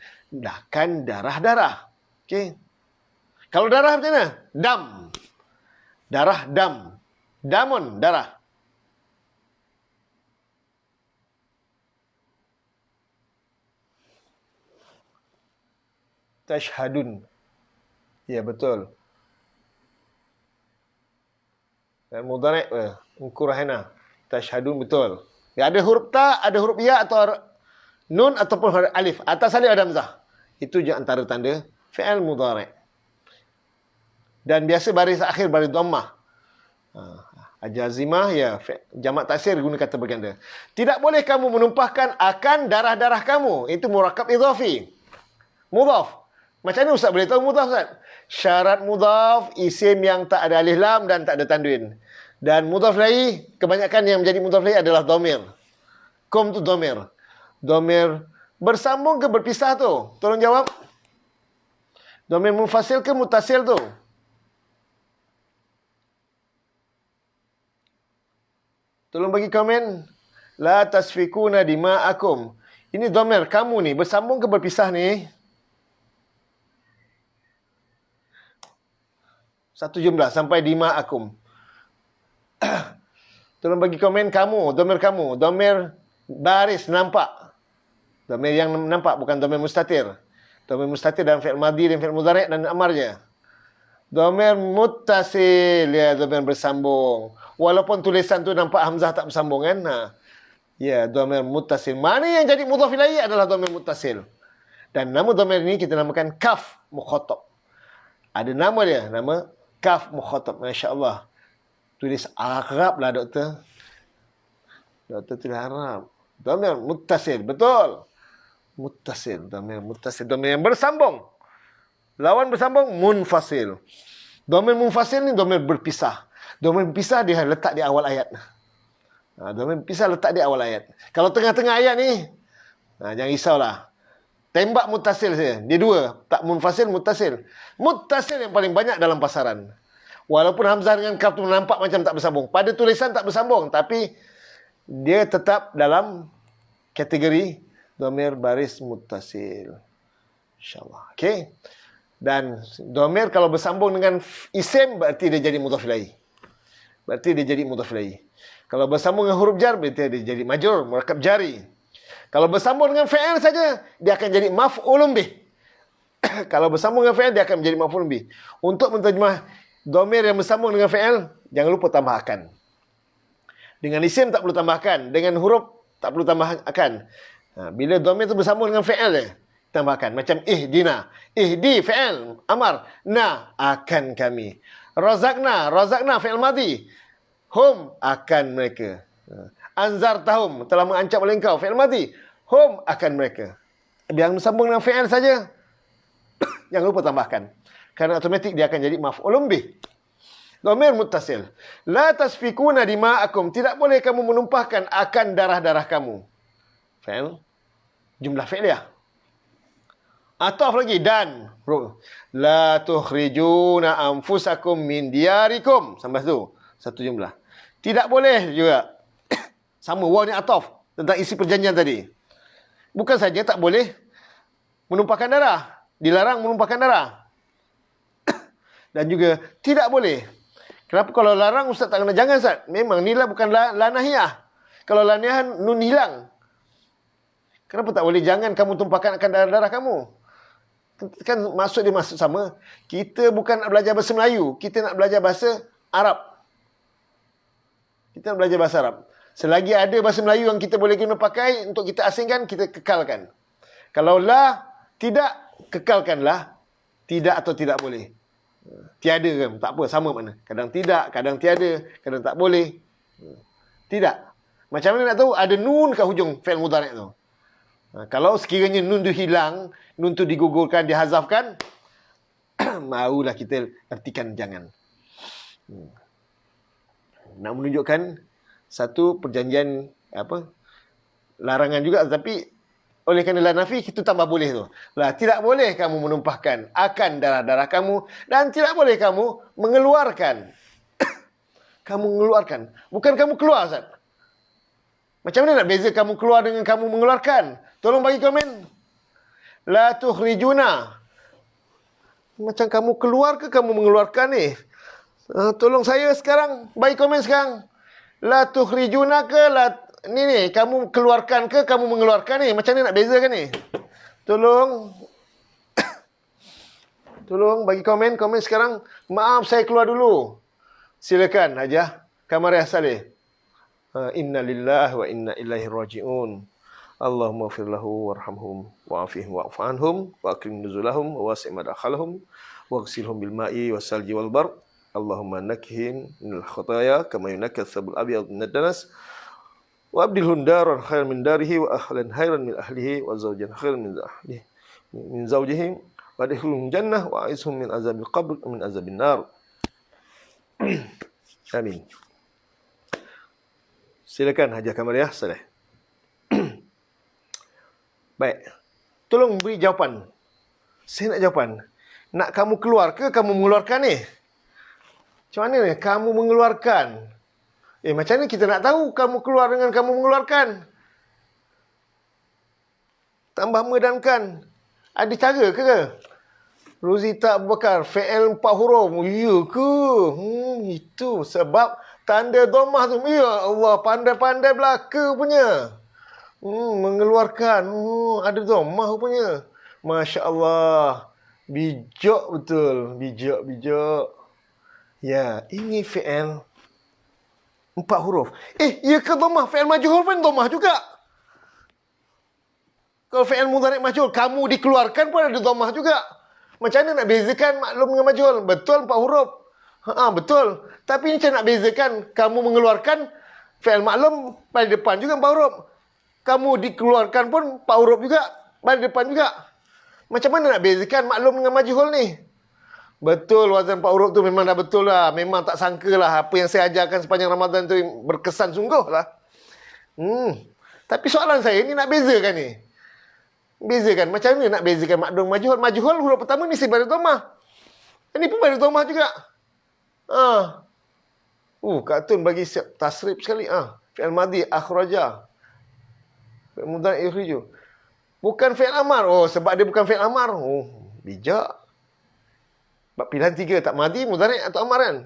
Kan darah-darah. Okey. Kalau darah macam mana? Dam. Darah, dam. Damun, darah. Tashhadun. Ya, betul. Dan mudhari' Qur'ana. Tashhadun, betul. Ya, ada huruf ta, ada huruf ya atau nun ataupun huruf alif. Atas alif ada hamzah. Itu je antara tanda fi'il mudhari'. Dan biasa baris akhir baris dhammah. Jazimah, ya, jamak taksir guna kata berganda. Tidak boleh kamu menumpahkan akan darah-darah kamu. Itu murakkab idhafi. Mudhaf. Macam mana Ustaz boleh tahu mudhaf, Ustaz? Syarat mudhaf, isim yang tak ada alif lam dan tak ada tanwin. Dan mudhaf ilaih, kebanyakan yang menjadi mudhaf ilaih adalah dhamir. Kum tu dhamir. Dhamir bersambung ke berpisah tu? Tolong jawab. Dhamir munfasil ke mutasil tu? Tolong bagi komen. La tasfikuna dima'akum. Ini dhamir kamu ni. Bersambung ke berpisah ni? Satu jumlah sampai dima'akum. Tolong bagi komen kamu. Dhamir kamu. Dhamir baris nampak. Dhamir yang nampak bukan dhamir mustatir. Dhamir mustatir dalam fi'il madhi dan fi'il mudhari' dan amar je. Dhamir muttasil, ya, dhamir bersambung. Walaupun tulisan tu nampak hamzah tak bersambung kan. Ya, dhamir muttasil. Mana yang jadi mudhaf ilaih adalah dhamir muttasil. Dan nama dhamir ini kita namakan kaf mukhatab. Ada nama dia, nama kaf mukhatab. Masya-Allah. Tulis Arab lah doktor. Doktor tulis Arab. Dhamir muttasil, betul. Muttasil, dhamir muttasil, dhamir yang bersambung. Lawan bersambung munfasil. Dhamir munfasil ni dhamir berpisah. Dhamir berpisah dia letak di awal ayat. Dhamir berpisah letak di awal ayat. Kalau tengah-tengah ayat ni, jangan risaulah. Tembak muttasil saja. Dia dua. Tak munfasil, muttasil. Muttasil yang paling banyak dalam pasaran. Walaupun hamzah dengan kaf tu nampak macam tak bersambung. Pada tulisan tak bersambung. Tapi dia tetap dalam kategori dhamir baris muttasil. InsyaAllah. Okey. Dan dhamir kalau bersambung dengan isim, berarti dia jadi mudhaf ilaih. Berarti dia jadi mudhaf ilaih. Kalau bersambung dengan huruf jar, berarti dia jadi majrur, murakkab jari. Kalau bersambung dengan fi'il saja, dia akan jadi maf'ulun bih. Kalau bersambung dengan fi'il, dia akan menjadi maf'ulun bih. Untuk menterjemah dhamir yang bersambung dengan fi'il, jangan lupa tambahkan. Dengan isim tak perlu tambahkan. Dengan huruf tak perlu tambahkan. Bila dhamir itu bersambung dengan fi'il, tambahkan. Macam ihdina. Ihdi fi'il amar. Na akan kami. Razaqna fi'il madhi. Hum akan mereka. Anzartahum telah mengancam oleh engkau. Fi'il madhi. Hum akan mereka. Yang bersambung dengan fi'il saja, jangan lupa tambahkan. Kerana automatik dia akan jadi maf'ulun bih. Dhamir muttasil. La tasfikuna dima'akum. Tidak boleh kamu menumpahkan akan darah-darah kamu. Fi'il. Jumlah fi'liyah. Ataf lagi. Dan. La tukhrijuna anfusakum min diyarikum. Sampai tu. Satu jumlah. Tidak boleh juga. Sama. Waw ni ataf. Tentang isi perjanjian tadi. Bukan saja tak boleh menumpahkan darah. Dilarang menumpahkan darah. Dan juga tidak boleh. Kenapa kalau larang Ustaz tak kena? Jangan Ustaz. Memang ni lah bukan la nahiyah. Kalau la nahiyah nun hilang. Kenapa tak boleh? Jangan kamu tumpahkan akan darah-darah kamu. Kan maksud dia maksud sama. Kita bukan nak belajar bahasa Melayu. Kita nak belajar bahasa Arab. Kita nak belajar bahasa Arab. Selagi ada bahasa Melayu yang kita boleh guna pakai untuk kita asingkan, kita kekalkan. Kalau la, tidak, kekalkanlah. Tidak atau tidak boleh. Tiada kan? Tak apa, sama mana. Kadang tidak, kadang tiada, kadang tak boleh. Tidak. Macam mana nak tahu? Ada nun kat hujung fi'il mudhari' tu. Kalau sekiranya nun tu hilang, nun tu digugurkan, dihazafkan, maulah kita ertikan jangan. Nak menunjukkan satu perjanjian larangan juga, tapi oleh kerana la nafi, kita tambah boleh tu. Lah, tidak boleh kamu menumpahkan akan darah-darah kamu, dan tidak boleh kamu mengeluarkan. Kamu mengeluarkan. Bukan kamu keluar, Ustaz. Macam mana nak beza kamu keluar dengan kamu mengeluarkan? Tolong bagi komen. La tukhrijuna. Macam kamu keluar ke kamu mengeluarkan ni? Tolong saya sekarang. Bagi komen sekarang. La tukhrijuna ke ni kamu keluarkan ke kamu mengeluarkan ni? Macam mana nak bezakan ni? Tolong bagi komen sekarang. Maaf saya keluar dulu. Silakan Hajah Kamariah Saleh. Inna lillahi wa inna ilaihi raji'un. Allahumma ighfir lahu warhamhum wa'afihim wa'fu anhum wa akrim nuzulahum wa wasi' madkhalahum waghsilhum bil ma'i wassalji wal bar. Allahumma nakhihim minal khataaya kama yunakka tsabul abyad min ad-danas. Wa abdilhum daran khairan min darihi wa ahlan khairan min ahlihi wa zawjan khairan min ahlihi min zawjihi wa adkhilhum jannah wa a'izhum min azabil qabr wa min azabin nar. Amin. Silakan Hajah Kamariah Saleh. Baik. Tolong beri jawapan. Saya nak jawapan. Nak kamu keluar ke kamu mengeluarkan ni? Macam mana ni? Kamu mengeluarkan. Macam mana kita nak tahu kamu keluar dengan kamu mengeluarkan? Tambah medankan. Ada cara ke? Rozita Abu Bakar, fi'il 4 huruf. Ya ke? Itu sebab tanda dhammah tu. Ya Allah, pandai-pandai belaka punya. Mengeluarkan. Ada dhammah punya. Masya Allah. Bijak betul. Bijak. Ya, ini fi'il 4 huruf. Ya ke dhammah? Fi'il majhul pun dhammah juga. Kalau fi'il mudhari' majhul, kamu dikeluarkan pun ada dhammah juga. Macam mana nak bezakan maklum dengan majhul? Betul 4 huruf. Betul. Tapi macam nak bezakan kamu mengeluarkan fi'il maklum pada depan juga 4 huruf. Kamu dikeluarkan pun 4 huruf juga pada depan juga. Macam mana nak bezakan maklum dengan majhul ni? Betul, wazan 4 huruf tu memang dah betul lah. Memang tak sangka lah apa yang saya ajarkan sepanjang Ramadan tu berkesan sungguh lah. Tapi soalan saya ni nak bezakan ni. Bezakan, macam mana nak bezakan maklum majhul? Majhul huruf pertama mesti baris dhammah. Ini pun baris dhammah juga. Kak Tun bagi siap tasrif sekali. Fi'il madhi akhraja. Fi'il mudhari' yukhriju. Bukan fi'il amar. Sebab dia bukan fi'il amar. Bijak. Sebab pilihan 3, tak madhi, mudhari' atau amar kan.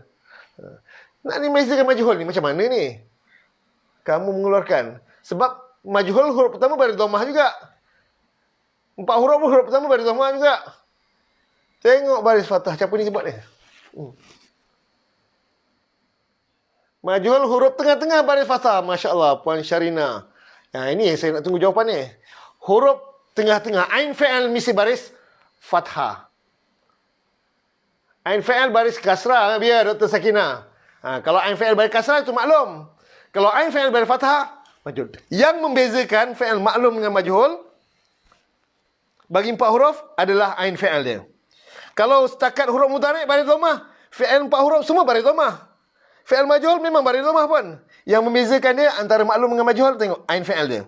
Nak ni bezakan majhul ni macam mana ni? Kamu mengeluarkan. Sebab majhul huruf pertama baris dhammah juga. 4 huruf pertama baris dhammah juga. Tengok baris fathah. Siapa ni sebut ni? Majhul huruf tengah-tengah baris fathah. Masya Allah, Puan Syarina. Ini yang saya nak tunggu jawapan ni. Huruf tengah-tengah. Ain fi'al mesti baris fathah. Ain fi'al baris kasrah. Biar Dr. Sakinah. Kalau ain fi'al baris kasrah itu maklum. Kalau ain fi'al baris fathah, majhul. Yang membezakan fi'al maklum dengan majhul, bagi 4 huruf adalah ain fi'al dia. Kalau setakat huruf mudhari' baris dhammah, fi'al 4 huruf semua baris dhammah. Fi'al majhul memang baris dhammah pun. Yang membezakan dia antara maklum dengan majhul, tengok ain fi'al dia.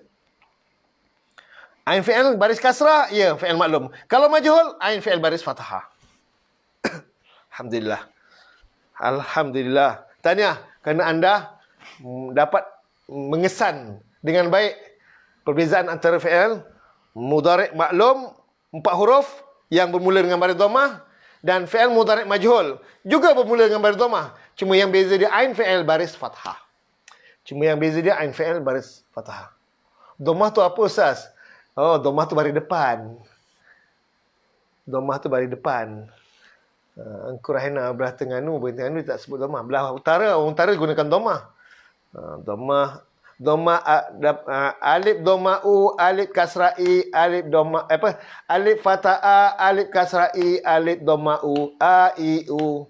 Ain fi'al baris kasrah, ya fi'al maklum. Kalau majhul, ain fi'al baris fathah. Alhamdulillah. Alhamdulillah. Tahniah kerana anda dapat mengesan dengan baik perbezaan antara fi'al mudhari' maklum 4 huruf yang bermula dengan baris dhammah dan fi'al mudhari' majhul juga bermula dengan baris dhammah. Cuma yang beza dia ain fi'al baris fathah. Dhammah tu apa Ustaz? Dhammah tu baris depan. Engkau Rahina belah Terengganu tak sebut dhammah. Belah utara, orang utara gunakan dhammah. Dhammah alif dhammah u, alif kasrah i, alif dhammah alif fathah a, alif kasrah i, alif dhammah u, a i u.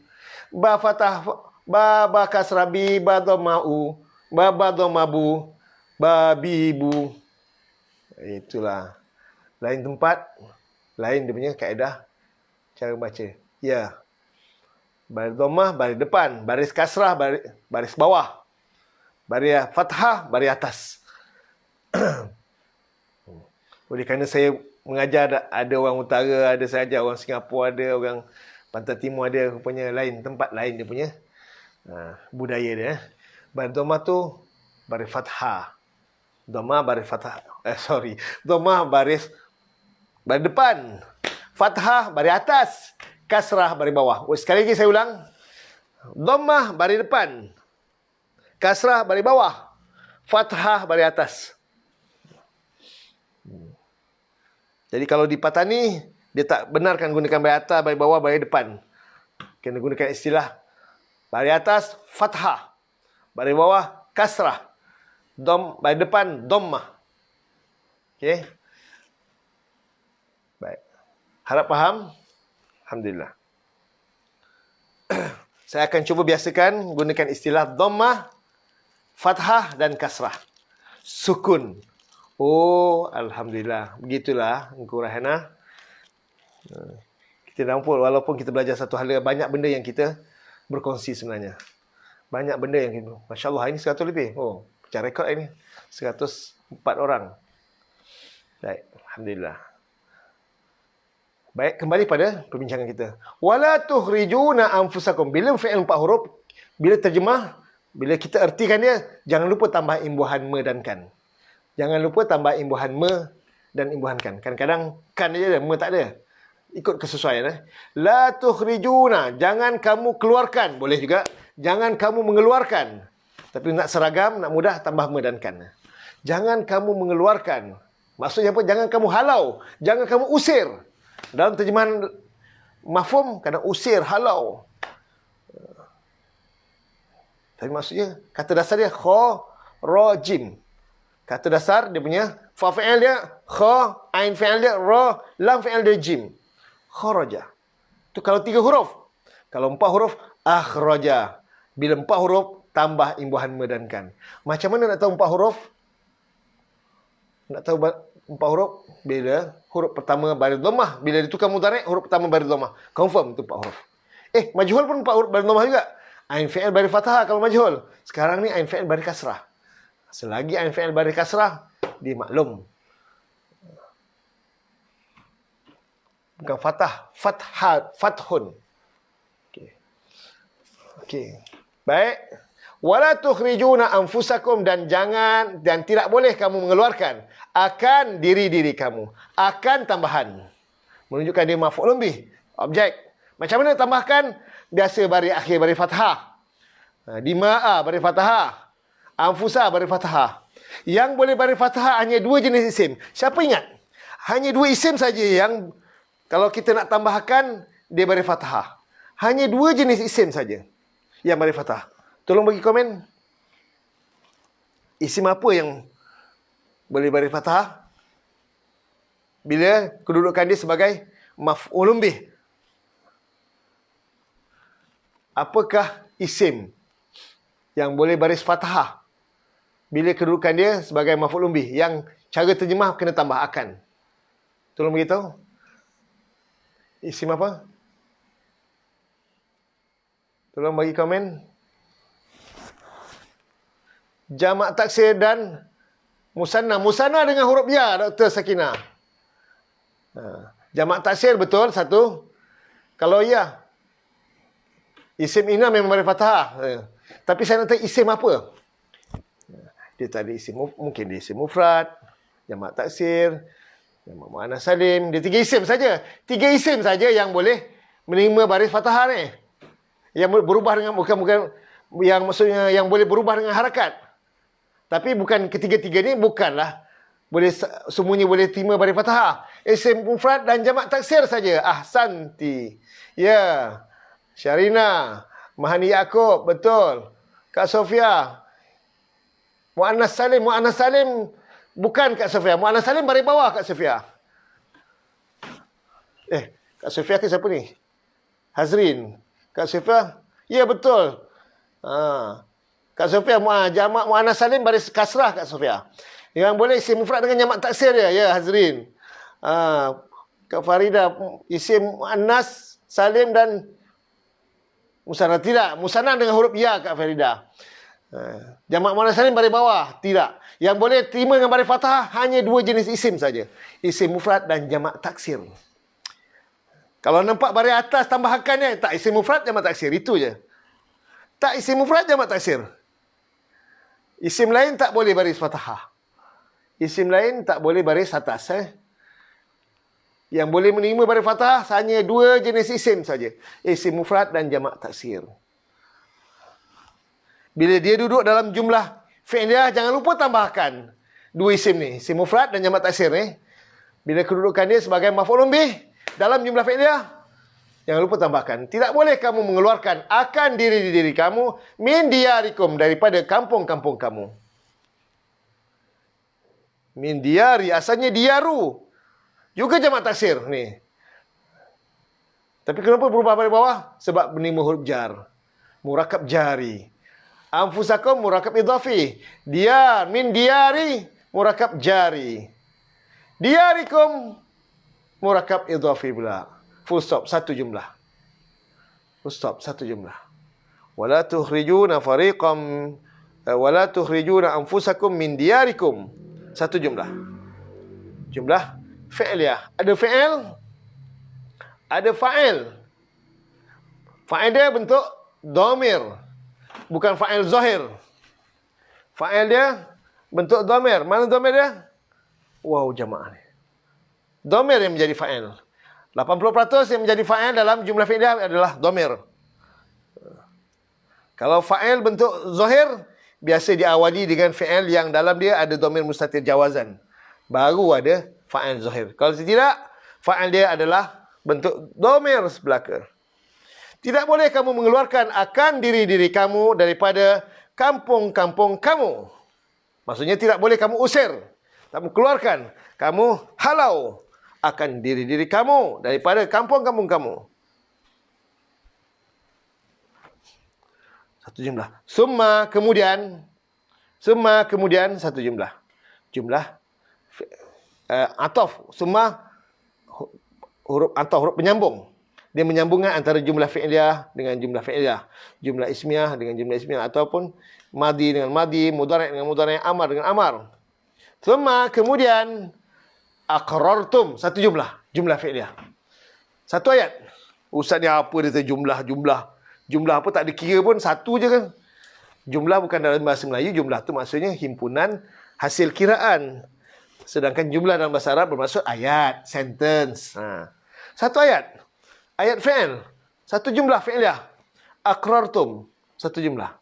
Ba fathah ba kasrah bi, ba dhammah u, ba dhammah bu, ba bi bu. Itulah. Lain tempat, lain dia punya kaedah cara baca. Ya. Baris dhammah baris depan, baris kasrah baris bawah. Baris fathah baris atas. Oleh kerana saya mengajar ada orang utara, ada saya ajar orang Singapura, ada orang Pantai Timur, ada rupanya lain tempat lain dia punya budaya dia. Baris dhammah tu baris fathah. Dhammah baris fathah. Dhammah baris depan. Fathah baris atas. Kasrah baris bawah. Sekali lagi saya ulang. Dhammah baris depan. Kasrah baris bawah. Fathah baris atas. Jadi kalau di Patani, dia tak benarkan gunakan baris atas, baris bawah, baris depan. Kena gunakan istilah baris atas, fathah. Baris bawah, kasrah. Baris depan, dhammah. Okey. Baik. Harap faham? Alhamdulillah. Saya akan cuba biasakan gunakan istilah dhammah, fathah dan kasrah. Sukun. Alhamdulillah. Begitulah Engkau Rahana. Kita nampak walaupun kita belajar satu hal, banyak benda yang kita berkongsi sebenarnya. Banyak benda yang kita, Masya Allah, ini 100 lebih. Pecah rekod ini. 104 orang. Baik. Alhamdulillah. Baik, kembali pada perbincangan kita. Wala tukhrijuna anfusakum. Bila fi'il 4 huruf, bila terjemah, bila kita ertikan dia, jangan lupa tambah imbuhan me dan kan. Jangan lupa tambah imbuhan me dan imbuhan kan. Kadang-kadang kan dia ada, me tak ada. Ikut kesesuaian. La tukhrijuna. Jangan kamu keluarkan. Boleh juga. Jangan kamu mengeluarkan. Tapi nak seragam, nak mudah, tambah me dan kan. Jangan kamu mengeluarkan. Maksudnya apa? Jangan kamu halau. Jangan kamu usir. Dalam terjemahan mafhum, kadang usir, halau. Tapi maksudnya, kata dasar dia kha, ra, jim. Kata dasar dia punya, fa fi'il dia kha, ain fi'il dia ra, lam fi'il dia jim. Kharaja. Itu kalau 3 huruf. Kalau 4 huruf, akhraja. Bila 4 huruf, tambah imbuhan me dan kan. Macam mana nak tahu 4 huruf? Nak tahu 4 huruf. Bila huruf pertama baris dhammah, bila ditukar mudhari' huruf pertama baris dhammah. Confirm itu 4 huruf. Majhul pun 4 huruf baris dhammah juga. Ain fi'il baris fathah kalau majhul. Sekarang ni ain fi'il baris kasrah. Selagi ain fi'il baris kasrah, dia maklum. Bukan fathah, fathun. Okey. Baik. Wala tukhrijuna anfusakum, dan tidak boleh kamu mengeluarkan akan diri-diri kamu. Akan tambahan. Menunjukkan dia maf'ulun bih, objek. Macam mana tambahkan? Biasa baris akhir baris fathah. Dima'a baris fathah. Anfusa baris fathah. Yang boleh baris fathah hanya 2 jenis isim. Siapa ingat? Hanya 2 isim saja yang kalau kita nak tambahkan dia baris fathah. Hanya 2 jenis isim saja yang baris fathah. Tolong bagi komen. Isim apa yang boleh baris fathah bila kedudukan dia sebagai maf'ulun bih? Apakah isim yang boleh baris fathah bila kedudukan dia sebagai maf'ulun bih, yang cara terjemah kena tambah akan? Tolong beritahu. Isim apa? Tolong bagi komen. Jamak taksir dan musanna. Musanna dengan huruf ya, Dr. Sakinah. Jamak taksir betul, 1. Kalau ya, isim ina memang baris fathah. Tapi saya nak tahu isim apa? Dia tadi isim, mungkin dia isim mufrad, jamak taksir, jamak muannas salim. Dia 3 isim saja. 3 isim saja yang boleh menerima baris fathah ni. Yang berubah dengan bukan yang maksudnya yang boleh berubah dengan harakat. Tapi bukan ketiga-tiga ni bukanlah boleh semuanya boleh terima baris fathah. Isim mufrad dan jamak taksir saja. Ahsanti. Ya. Syarina, Mahani Yaakob, betul. Kak Sofia. Muannas salim bukan Kak Sofia. Muannas salim baris bawah Kak Sofia. Kak Sofia ke siapa ni? Hazrin. Kak Sofia? Ya, betul. Kak Sofia, jamak muannas salim baris kasrah Kak Sofia. Yang boleh isim mufrad dengan jamak taksir dia. Ya, Hazrin. Kak Farida, isim muannas salim dan musanna. Tidak. Musanna dengan huruf ya Kak Farida. Jamak muannas salim baris bawah. Tidak. Yang boleh terima dengan baris fathah hanya 2 jenis isim saja. Isim mufrad dan jamak taksir. Kalau nampak baris atas tambahannya, tak isim mufrad jamak taksir. Itu je. Tak isim mufrad jamak taksir. Isim lain tak boleh baris fathah. Isim lain tak boleh baris atas. Yang boleh menerima baris fathah hanya 2 jenis isim saja. Isim mufrad dan jamak taksir. Bila dia duduk dalam jumlah fi'liyah, jangan lupa tambahkan 2 isim ni. Isim mufrad dan jamak taksir ni. Bila kedudukan dia sebagai maf'ulun bih dalam jumlah fi'liyah, jangan lupa tambahkan. Tidak boleh kamu mengeluarkan akan diri kamu min diyarikum, daripada kampung-kampung kamu. Min diyari, asalnya diyaru. Juga jamak taksir ni. Tapi kenapa berubah baris bawah? Sebab menerima huruf jar. Murakab jari. Anfusakum murakab idhafi. Diyar, min diyari, murakab jari. Diyarikum, murakab idhafi pula. Full stop, 1 jumlah. Full stop, 1 jumlah. Wala tukhrijuna fariqam wala tukhrijuna anfusakum min diyarikum. 1 jumlah. Jumlah fi'liyah. Ada fi'il, ada fa'il. Fa'il dia bentuk dhamir, bukan fa'il zahir. Fa'il dia bentuk dhamir. Mana dhamir dia? Wow, jamaah ni. Dhamir yang menjadi fa'il. 80% yang menjadi fa'il dalam jumlah fi'liyah adalah dhamir. Kalau fa'il bentuk zahir, biasa diawali dengan fi'il yang dalam dia ada dhamir mustatir jawazan. Baru ada fa'il zahir. Kalau tidak, fa'il dia adalah bentuk dhamir sebelaka. Tidak boleh kamu mengeluarkan akan diri-diri kamu daripada kampung-kampung kamu. Maksudnya tidak boleh kamu usir, kamu keluarkan, kamu halau akan diri-diri kamu daripada kampung-kampung kamu. 1 jumlah. Summa kemudian 1 jumlah. Jumlah Ataf, summa huruf ataf, huruf penyambung. Dia menyambungkan antara jumlah fi'liyah dengan jumlah fi'liyah, jumlah ismiyah dengan jumlah ismiyah, ataupun madi dengan madi, mudhari' dengan mudhari', amar dengan amar. Summa, kemudian aqrartum, satu jumlah fi'liyah. Satu ayat. Ustaz ni apa dia jumlah apa tak dikira pun, satu je kan. Jumlah bukan dalam bahasa Melayu, jumlah tu maksudnya himpunan hasil kiraan. Sedangkan jumlah dalam bahasa Arab bermaksud ayat, sentence. Satu ayat. Ayat fi'il. Satu jumlah fi'liyah. Aqrartum. Satu jumlah.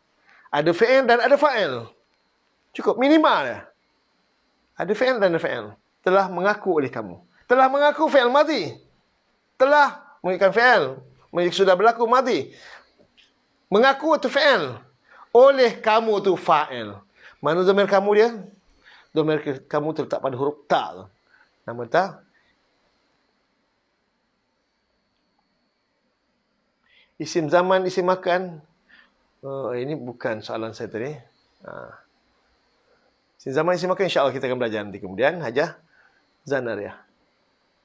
Ada fi'il dan ada fa'il. Cukup. Minimal ya. Ada fi'il dan ada fa'il. Telah mengaku oleh kamu. Telah mengaku fi'il madhi. Telah mengikat fi'il. Sudah berlaku madhi. Mengaku itu fi'il. Oleh kamu itu fa'il. Mana dhamir kamu dia? Dhamir kamu terletak pada huruf ta. Nama ta. Isim zaman, isim makan. Ini bukan soalan saya tadi. Isim zaman, isim makan insya-Allah kita akan belajar nanti. Kemudian Hajah Zanariah.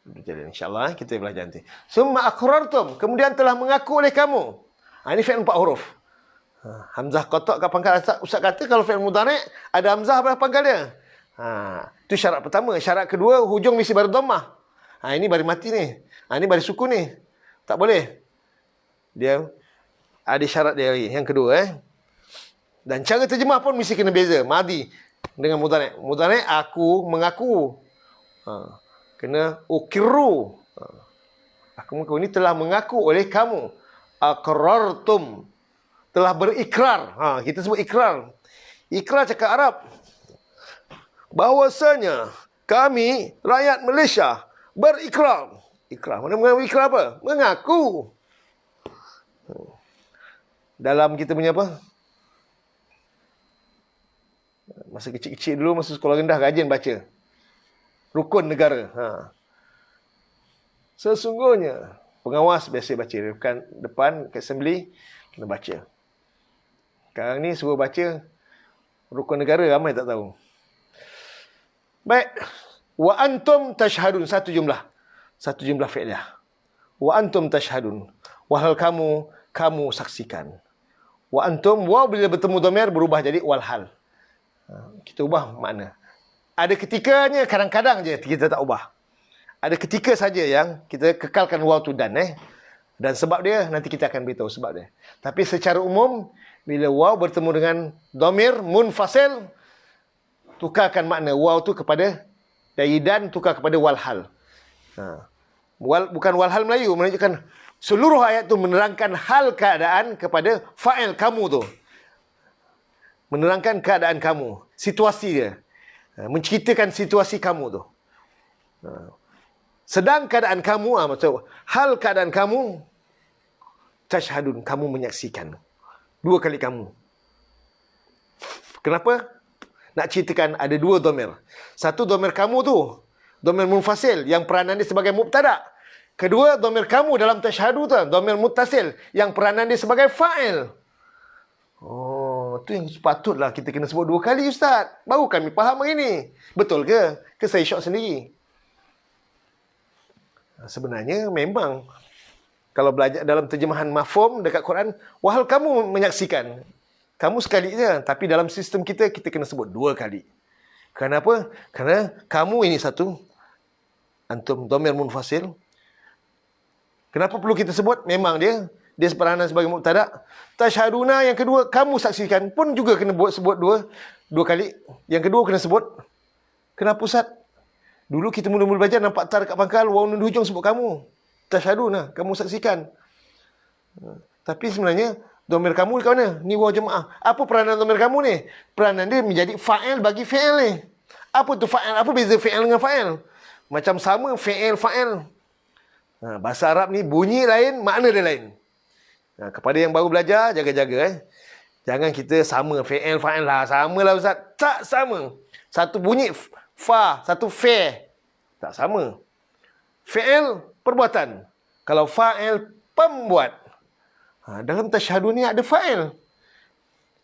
Jadi insya-Allah kita belajar nanti. Summa aqrartum, kemudian telah mengaku oleh kamu. Ini fi'il 4 huruf. Hamzah qata' ke pangkal. Ustaz kata kalau fi'il mudhari' ada hamzah pada pangkal dia. Itu syarat pertama. Syarat kedua, hujung mesti baris dhammah. Ini baris mati ni. Ini baris sukun ni. Tak boleh. Dia ada syarat dia lagi. Yang kedua Dan cara terjemah pun mesti kena beza. Madi dengan mudhari'. Mudhari' aku mengaku. Kena ukirru. Aku mengaku. Ini telah mengaku oleh kamu. Aqrartum. Telah berikrar. Kita sebut ikrar. Ikrar cakap Arab. Bahawasanya kami rakyat Malaysia berikrar. Ikrar. Mana mengaku ikrar apa? Mengaku. Dalam kita punya apa? Masa kecil-kecil dulu, masa sekolah rendah, rajin baca. Rukun negara. Sesungguhnya, pengawas biasa baca. Depan kat assembly, kena baca. Sekarang ni suruh baca rukun negara, ramai tak tahu. Baik. Wa antum tashhadun. Satu jumlah fi'liyah. Wa antum tashhadun. Wahal kamu saksikan. Wa antum, waw bila bertemu dhamir berubah jadi walhal. Kita ubah makna. Ada ketikanya, kadang-kadang je kita tak ubah. Ada ketika saja yang kita kekalkan waw tu dan sebab dia nanti kita akan beritahu sebab dia. Tapi secara umum bila waw bertemu dengan dhamir munfasil, tukarkan makna waw tu kepada dari dan tukar kepada walhal. Bukan walhal Melayu, menunjukkan seluruh ayat tu menerangkan hal keadaan kepada fa'il kamu tu. Menerangkan keadaan kamu, situasi dia. Menceritakan situasi kamu tu. Sedang keadaan kamu, maksud hal keadaan kamu, tashhadun, kamu menyaksikan. 2 kali kamu. Kenapa? Nak ceritakan ada 2 dhamir. Satu dhamir kamu tu, dhamir munfasil yang peranan dia sebagai mubtada'. Kedua, dhamir kamu dalam tashhadu tu, dhamir muttasil yang peranan dia sebagai fa'il. Tu yang sepatutlah kita kena sebut 2 kali, Ustaz. Baru kami faham hari ni. Betul ke? Ke saya syok sendiri? Sebenarnya memang kalau belajar dalam terjemahan mafhum dekat Quran, wahal kamu menyaksikan. Kamu sekali je, tapi dalam sistem kita kena sebut 2 kali. Kenapa? Kerana kamu ini satu, antum dhamir munfasil. Kenapa perlu kita sebut? Memang dia seperanan sebagai mubtada'. Tashhaduna yang kedua, kamu saksikan pun juga kena sebut 2 kali. Yang kedua kena sebut. Kenapa Ustaz? Dulu kita mula-mula belajar nampak tar kat pangkal, waw nun di hujung sebut kamu. Tashhaduna, kamu saksikan. Tapi sebenarnya dhamir kamu kat mana? Ni waw jemaah. Apa peranan dhamir kamu ni? Peranan dia menjadi fa'il bagi fi'il ni. Apa tu fa'il? Apa beza fi'il dengan fa'il? Macam sama fi'il, fa'il. Bahasa Arab ni bunyi lain, makna dia lain. Kepada yang baru belajar, jaga-jaga. Jangan kita sama fi'il, fa'il lah. Sama lah Ustaz. Tak sama. Satu bunyi fa, satu fe. Tak sama. Fi'il, perbuatan. Kalau fa'il, pembuat. Dalam tashhadu ni ada fa'il.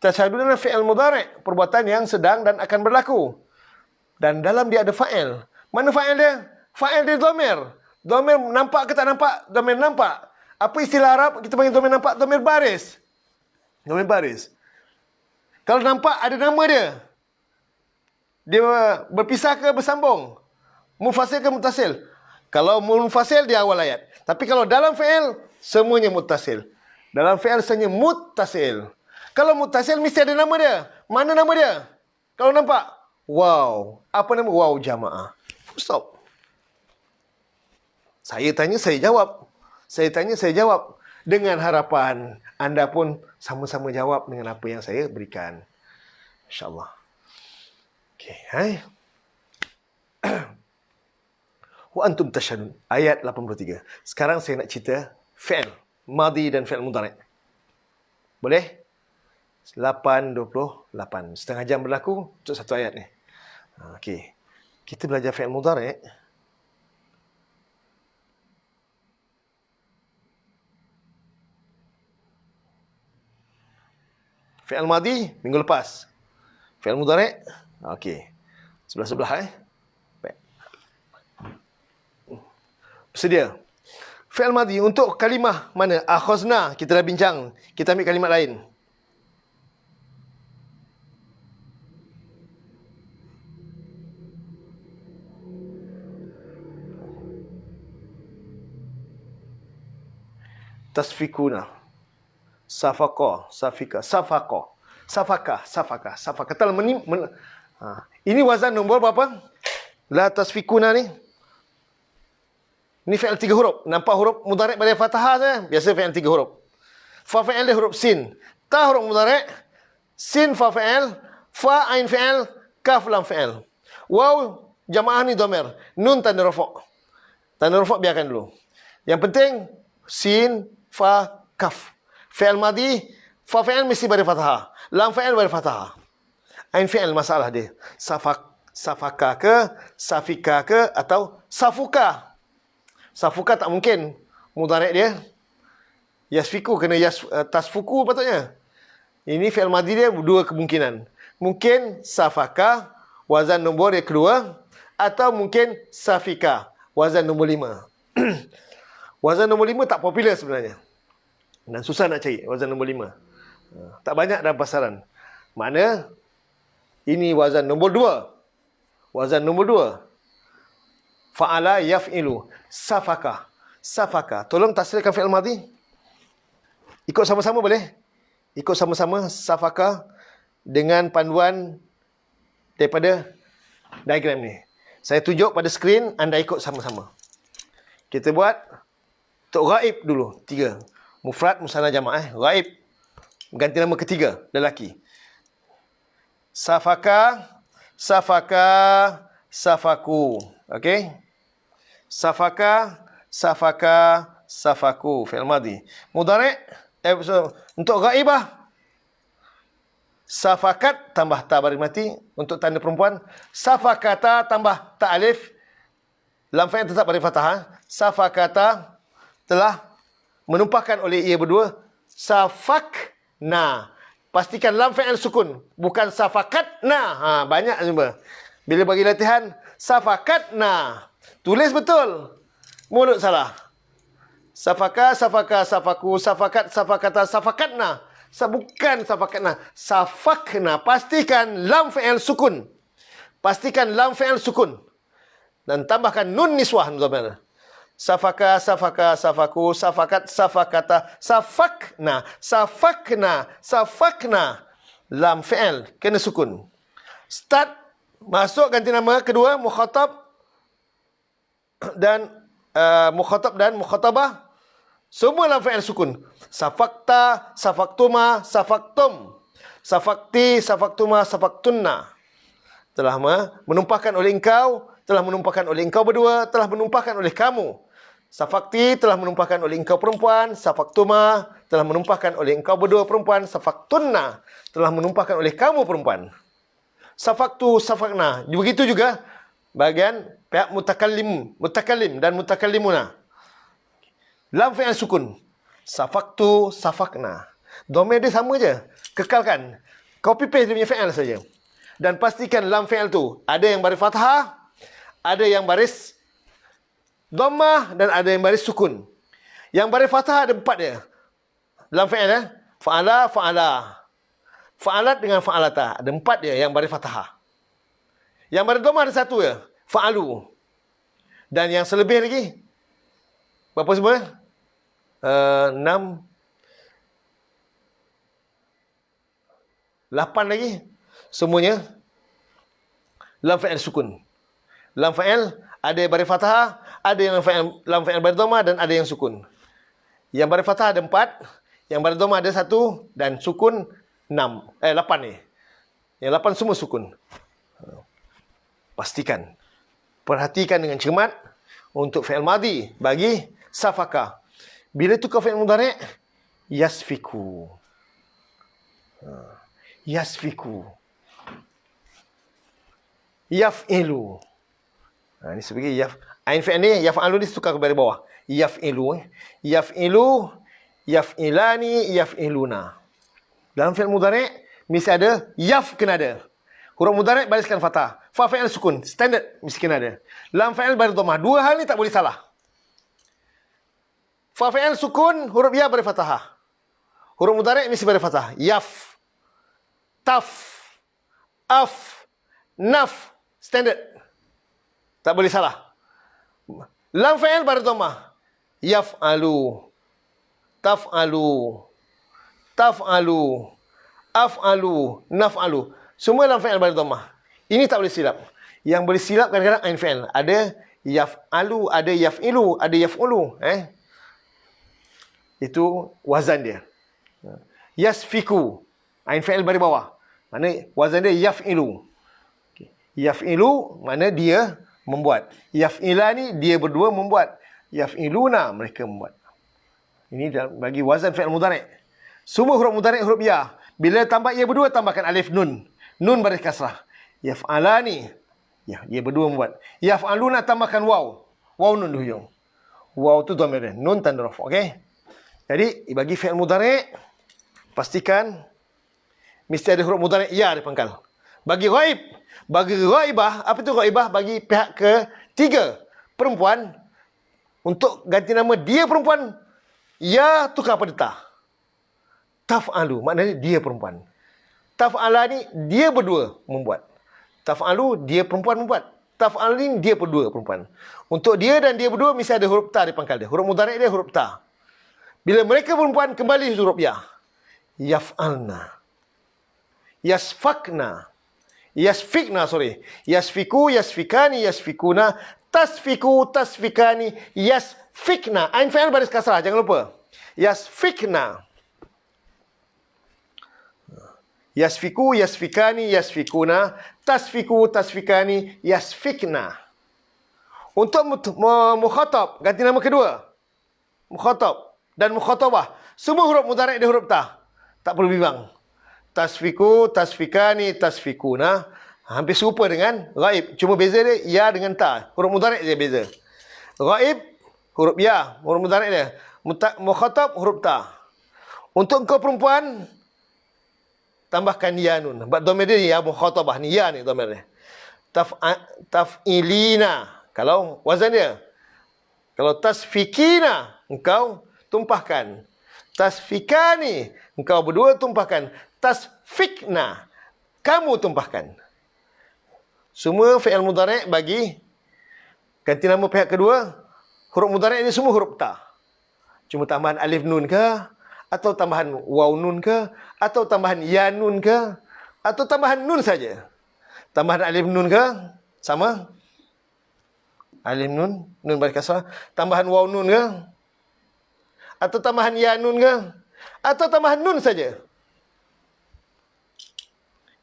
Tashhadu ni fi'il mudhari'. Perbuatan yang sedang dan akan berlaku. Dan dalam dia ada fa'il. Mana fa'il dia? Fa'il dia dhamir. Dhamir nampak ke tak nampak? Dhamir nampak. Apa istilah Arab? Kita panggil dhamir nampak, dhamir baris. Dhamir baris. Kalau nampak ada nama dia. Dia berpisah ke bersambung? Munfasil ke muttasil? Kalau munfasil dia awal ayat. Tapi kalau dalam fi'il semuanya muttasil. Dalam fi'il semuanya muttasil. Kalau muttasil mesti ada nama dia. Mana nama dia? Kalau nampak waw. Apa nama? Waw jamaah. Full stop. Saya tanya, saya jawab. Saya tanya, saya jawab. Dengan harapan anda pun sama-sama jawab dengan apa yang saya berikan. InsyaAllah. Okey, hai. Wa antum tashhadun. Ayat 83. Sekarang saya nak cerita fi'il madi dan fi'il mudhari'. Boleh? 8:28. Setengah jam berlaku untuk satu ayat ni. Okey. Kita belajar fi'il mudhari'. Fi'il madi minggu lepas. Fi'il mudhari'. Okey. Sebelah-sebelah baik. Bersedia. Fi'il madi untuk kalimah mana? Akhazna kita dah bincang. Kita ambil kalimat lain. Tasfikuna. Safaqa, safika, safaqa. Safaka. Telah ini wazan nombor berapa? La tasfikuna ni. Ni fi'il 3 huruf. Nampak huruf mudhari' pada fathah saja. Biasa fi'il 3 huruf. Fa fi'il dia huruf sin. Ta huruf mudhari'. Sin fa fi'il. Fa ain fi'il. Kaf lam fi'il. Waw jamaah ni dhamir. Nun tanda rafa'. Tanda rafa' biarkan dulu. Yang penting sin, fa, kaf. Fi'il madi, fa fi'il mesti pada fathah. Lam fi'il pada fathah. Ain fi'il masalah dia. Safaka ke, safika ke atau safuka. Safuka tak mungkin. Mudhari' dia yasfiku, kena tasfuku patutnya. Ini fi'il madi dia dua kemungkinan. Mungkin safaka, wazan nombor yang kedua, atau mungkin safika, wazan nombor 5. Wazan nombor 5 tak popular sebenarnya. Dan susah nak cari wazan nombor 5. Tak banyak dalam pasaran. Mana ini wazan nombor 2. Wazan nombor 2. Fa'ala yaf'ilu. Safaka. Tolong tasrifkan fi'il madhi. Ikut sama-sama boleh? Ikut sama-sama safaka dengan panduan daripada diagram ni. Saya tunjuk pada skrin, anda ikut sama-sama. Kita buat untuk ghaib dulu. 3. Mufrad, musanna, jama'. Ghaib. Ganti nama ketiga, lelaki. Safaka, safaku. Okey? Safaku. Fi'il madhi. Mudhari'. Untuk ghaibah. Safakat tambah ta baris mati. Untuk tanda perempuan. Safakata tambah ta alif. Lam fa'il tetap baris fathah. Safakata telah menumpahkan oleh ia berdua. Safakna. Pastikan lam fa'il sukun. Bukan safakatna. Banyak semua. Bila bagi latihan. Safakatna. Tulis betul. Mulut salah. Safaka, safaku. Safakat, safakata, safakatna. Bukan safakatna. Safakna. Pastikan lam fa'il sukun. Dan tambahkan nun niswah. Safaka, safaku, safakat, safakata, safakna. Lam fi'il kena sukun. Start, masuk ganti nama kedua, mukhatab dan mukhatabah. Semua lam fi'il sukun. Safakta, safaktuma, safaktum. Safakti, safaktuma, safaktunna. Telah menumpahkan oleh engkau, telah menumpahkan oleh engkau berdua, telah menumpahkan oleh kamu. Safakti telah menumpahkan oleh engkau perempuan. Safaktuma telah menumpahkan oleh engkau berdua perempuan. Safaktunna telah menumpahkan oleh kamu perempuan. Safaktu, safakna. Begitu juga bahagian pihak mutakallim dan mutakallimuna. Lam fi'il sukun. Safaktu, safakna. Dhamir dia sama je. Kekalkan. Copy paste dia punya fi'il saja. Dan pastikan lam fi'il tu ada yang baris fathah, ada yang baris dhammah dan ada yang baris sukun. Yang baris fathah ada 4 dia. Dalam fi'il fa'ala, fa'ala. Fa'alat dengan fa'alata. Ada 4 dia yang baris fathah. Yang baris dhammah ada 1 ya. Fa'alu. Dan yang selebih lagi berapa semua? 6 8 lagi. Semuanya lam fa'il sukun. Lam fa'il ada yang baris fathah, ada yang lam fa'il baris dhammah dan ada yang sukun. Yang baris fathah ada 4, yang baris dhammah ada 1 dan sukun 8 ni. Yang 8 semua sukun. Pastikan. Perhatikan dengan cermat untuk fi'il madhi bagi safaka. Bila tukar fi'il mudhari' yasfiku. Yasfiku. Yaf'ilu. Ini sebagai ain fi'il ni yaf'alu ni tukar ke baris bawah. Yaf'ilu. Yaf'ilu, yaf'ilani, yaf'iluna. Dalam fi'il mudhari' mesti ada yaf kena ada. Huruf mudhari' bariskan fathah. Fa fi'il sukun standard mesti kena ada. Lam fi'il baris dhammah. 2 hal ni tak boleh salah. Fa fi'il sukun huruf ya baris fathah. Huruf mudhari' mesti baris fathah. Yaf, taf, af, naf standard. Tak boleh salah. Lam fi'il baris dhammah. Yaf'alu, taf'alu, taf'alu, af'alu, naf'alu. Semua lam fi'il baris dhammah. Ini tak boleh silap. Yang boleh silap kadang-kadang ain fi'il. Ada yaf'alu, ada yaf'ilu, ada yaf'ulu. Itu wazan dia. Yasfiku. Ain fi'il baris bawah. Mana wazan dia yaf'ilu. Yaf'ilu mana dia membuat. Yaf'ilani dia berdua membuat. Yaf'iluna mereka membuat. Ini bagi wazan fi'il mudhari'. Semua huruf mudhari' huruf ya. Bila tambah ia berdua tambahkan alif nun. Nun baris kasrah. Yaf'alani. Ya, dia berdua membuat. Yaf'aluna tambahkan waw. Waw nun di hujung. Waw tu dhamir. Nun tanda rafa. Okey. Jadi bagi fi'il mudhari' pastikan mesti ada huruf mudhari' ya di pangkal. Bagi ghaib, bagi ghaibah, apa tu ghaibah? Bagi pihak ketiga perempuan, untuk ganti nama dia perempuan, ya tukar pada ta. Taf'alu maknanya dia perempuan. Taf'alani dia berdua membuat. Taf'alu dia perempuan membuat. Taf'alin dia berdua perempuan. Untuk dia dan dia berdua mesti ada huruf ta di pangkal dia. Huruf mudhari' dia huruf ta. Bila mereka perempuan kembali huruf ya. Yaf'alna. Yasfakna. Yasfikna, sorry. Yasfiku, yasfikani, yasfikuna. Tasfiku, tasfikani, yasfikna. Ain fi'il baris kasrah, jangan lupa. Yasfikna. Yasfiku, yasfikani, yasfikuna. Tasfiku, tasfikani, yasfikna. Untuk mukhatab, ganti nama kedua. Mukhatab dan mukhatabah. Semua huruf mudhari' dia huruf ta. Tak perlu bimbang. Tasfiku, tasfikani, tasfikuna. Hampir serupa dengan ghaib. Cuma beza dia ya dengan ta. Huruf mudhari' dia beza. Ghaib, huruf ya. Huruf mudhari' dia. Mukhatab, huruf ta. Untuk engkau perempuan, tambahkan ya nun. Sebab dhamir dia ya mukhatabah. Ni ya ni dhamir dia. Taf'ilina. Kalau wazan dia. Kalau tasfikina, engkau tumpahkan. Tasfikani, engkau berdua tumpahkan. Tasfikna, kamu tumpahkan. Semua fi'il mudhari' bagi ganti nama pihak kedua, huruf mudhari' ini semua huruf ta. Cuma tambahan alif nun ke, atau tambahan waw nun ke, atau tambahan ya nun ke, atau tambahan nun saja. Tambahan alif nun ke, sama. Alif nun, nun baris kasrah. Tambahan waw nun ke, atau tambahan ya nun ke, atau tambahan nun saja.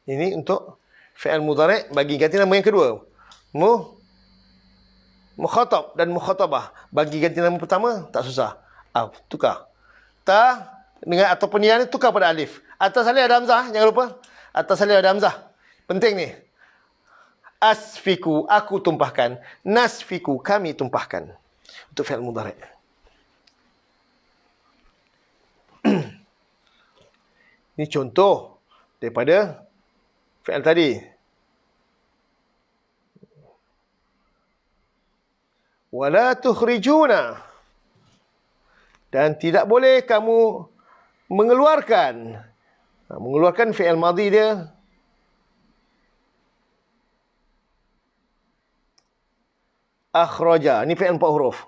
Ini untuk fi'il mudhari' bagi ganti nama yang kedua. Mukhatab dan mukhatabah. Bagi ganti nama pertama, tak susah. Tukar. Ta dengan ataupun ya ni tukar pada alif. Atas alif ada hamzah, jangan lupa. Atas alif ada hamzah. Penting ni. Asfiku, aku tumpahkan. Nasfiku, kami tumpahkan. Untuk fi'il mudhari'. Ini contoh daripada fi'il tadi. Wala tukhrijuna. Dan tidak boleh kamu mengeluarkan. Mengeluarkan fi'il madhi dia. Akhraja. Ini fi'il 4 huruf.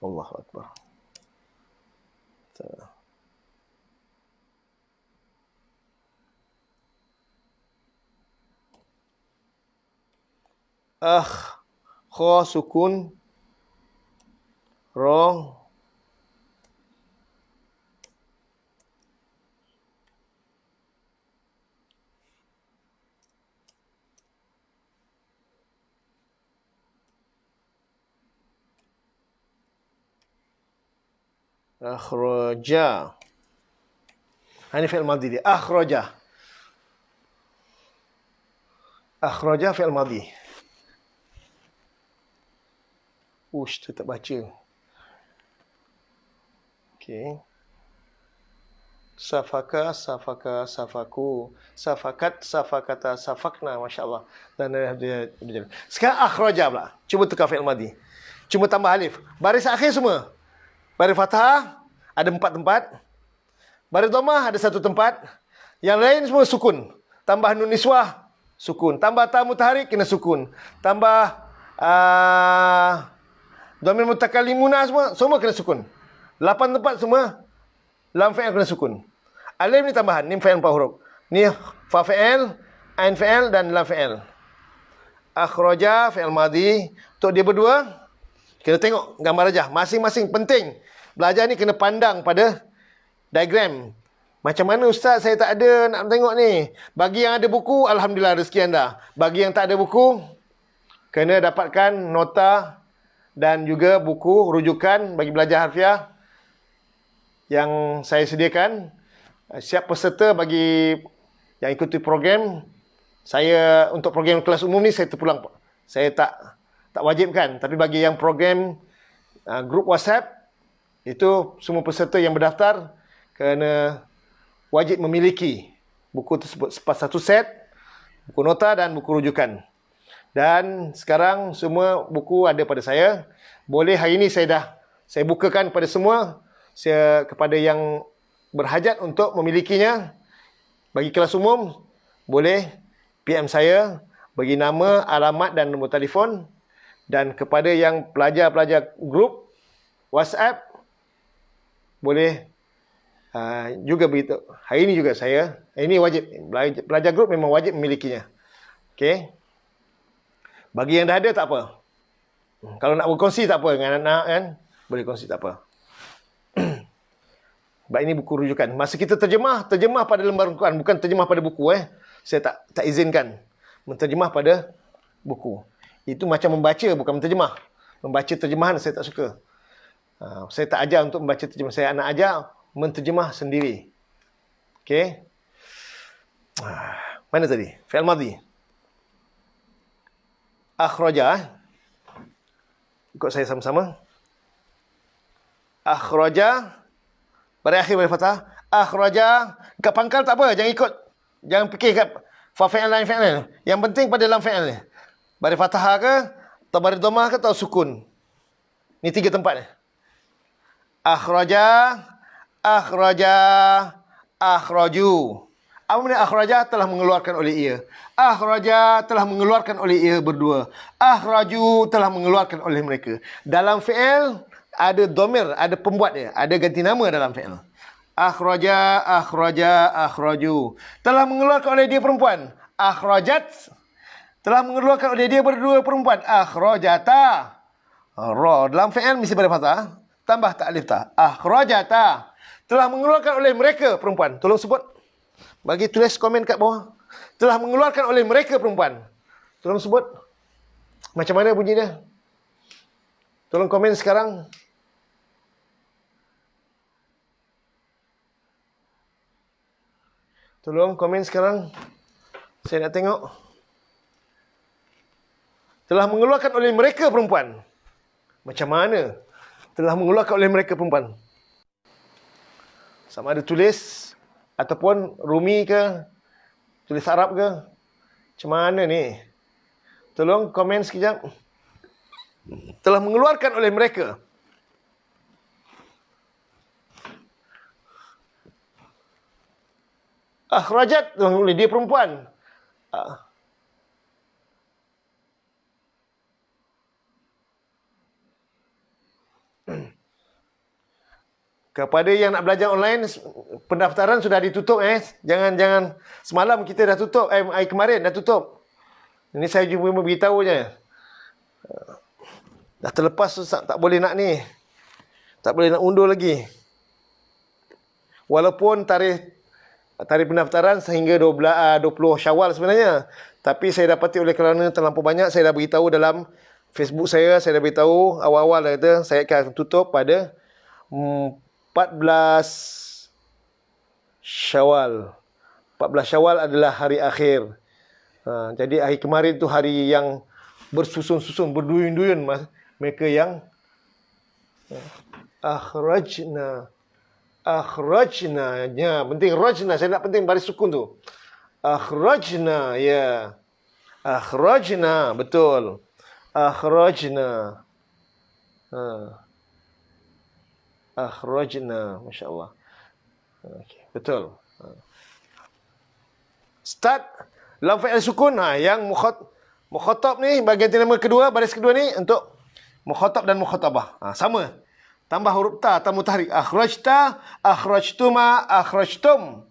Allahu Akbar. Kha sukun ra akhraja. Ini fi'il madhi dia. Akhraja. Akhraja fi'il madhi. Saya tak baca. Okey. Safaka, safaka, safaku. Safakat, safakata, safakna. Masya Allah. Dan dia. Sekarang akhraja pula. Cuba tukar fi'il madhi. Cuma tambah alif. Baris akhir semua. Baris fathah ada 4 tempat. Baris dhammah ada 1 tempat. Yang lain semua sukun. Tambah nun niswah, sukun. Tambah ta mutaharik, kena sukun. Tambah dhamir mutakallimuna semua kena sukun. 8 tempat semua lam fi'il kena sukun. Alif ni tambahan, ni fi'il 4 huruf. Ni fa fi'il, ain fi'il dan lam fi'il. Akhraja fi'il madhi. Untuk dia berdua kena tengok gambar rajah. Masing-masing penting. Belajar ni kena pandang pada diagram. Macam mana ustaz, saya tak ada nak tengok ni. Bagi yang ada buku, alhamdulillah rezeki anda. Bagi yang tak ada buku, kena dapatkan nota dan juga buku rujukan bagi belajar harfiah yang saya sediakan. Siap peserta bagi yang ikuti program. Saya untuk program kelas umum ni saya terpulang. Saya tak wajibkan. Tapi bagi yang program grup WhatsApp, itu semua peserta yang berdaftar kena wajib memiliki buku tersebut. 1 set, buku nota dan buku rujukan. Dan sekarang semua buku ada pada saya. Boleh hari ini saya bukakan kepada semua, kepada yang berhajat untuk memilikinya. Bagi kelas umum, boleh PM saya, bagi nama, alamat dan nombor telefon. Dan kepada yang pelajar-pelajar grup WhatsApp, boleh juga begitu. Hari ini juga saya, ini wajib. Pelajar grup memang wajib memilikinya. Okey. Bagi yang dah ada tak apa. Kalau nak berkongsi tak apa dengan anak-anak kan, boleh kongsi tak apa. Baik, ini buku rujukan. Masa kita terjemah pada lembaran Quran, bukan terjemah pada buku Saya tak izinkan menterjemah pada buku. Itu macam membaca, bukan menterjemah. Membaca terjemahan saya tak suka. Saya tak ajar untuk membaca terjemah. Saya nak ajar menterjemah sendiri. Okey. Mana tadi? Fi'il madhi. Akhraja. Ikut saya sama-sama. Akhraja. Berakhir pada fathah. Akhraja. Dekat pangkal tak apa. Jangan ikut. Jangan fikir kat fa fi'il lain fi'il. Yang penting pada lam fi'il ni. Baris fathah ke, atau baris dhammah ke, atau sukun. Ni 3 tempat. Akhraja, akhraja, akhraju. Apa makna akhraja? Telah mengeluarkan oleh ia. Akhraja telah mengeluarkan oleh ia berdua. Akhraju telah mengeluarkan oleh mereka. Dalam fi'il ada dhamir, ada pembuat dia, ada ganti nama dalam fi'il. Akhraja, akhraja, akhraju. Telah mengeluarkan oleh dia perempuan. Akhrajat telah mengeluarkan oleh dia berdua perempuan. Akhrajata. Ra dalam fi'il mesti pada fathah. Tambah tak alif ta. Akhrajata. Telah mengeluarkan oleh mereka perempuan. Tolong sebut. Bagi tulis komen kat bawah. Telah mengeluarkan oleh mereka perempuan. Tolong sebut. Macam mana bunyi dia? Tolong komen sekarang. Tolong komen sekarang. Saya nak tengok. Telah mengeluarkan oleh mereka perempuan. Macam mana? Telah mengeluarkan oleh mereka perempuan. Sama ada tulis ataupun Rumi ke, tulis Arab ke. Macam mana ni? Tolong komen sekejap. telah mengeluarkan oleh mereka. Akhrajat, dia perempuan. Kepada yang nak belajar online, pendaftaran sudah ditutup. Jangan semalam kita dah tutup. Hari kemarin dah tutup. Ini saya cuma beritahu je. Dah terlepas, tak boleh nak ni. Tak boleh nak undur lagi. Walaupun tarikh pendaftaran sehingga 20 Syawal sebenarnya. Tapi saya dapati oleh kerana terlampau banyak, saya dah beritahu dalam Facebook saya dah beritahu awal-awal dah kata saya akan tutup pada 14 Syawal. 14 Syawal adalah hari akhir. Jadi hari kemarin tu hari yang bersusun-susun, berduyun-duyun mereka yang akhrajna. Ya, penting rajna, saya nak penting baris sukun tu. Akhrajna, ya. Akhrajna, betul. Akhrajna. Akhrajna, masya-Allah. Okey, betul. Start lam fa'il sukun. Yang mukhatab ni bahagian nama kedua, baris kedua ni untuk mukhatab dan mukhatabah. Sama. Tambah huruf ta, tamu tahrik. Akhrajta, akhrajtuma, akhrajtum.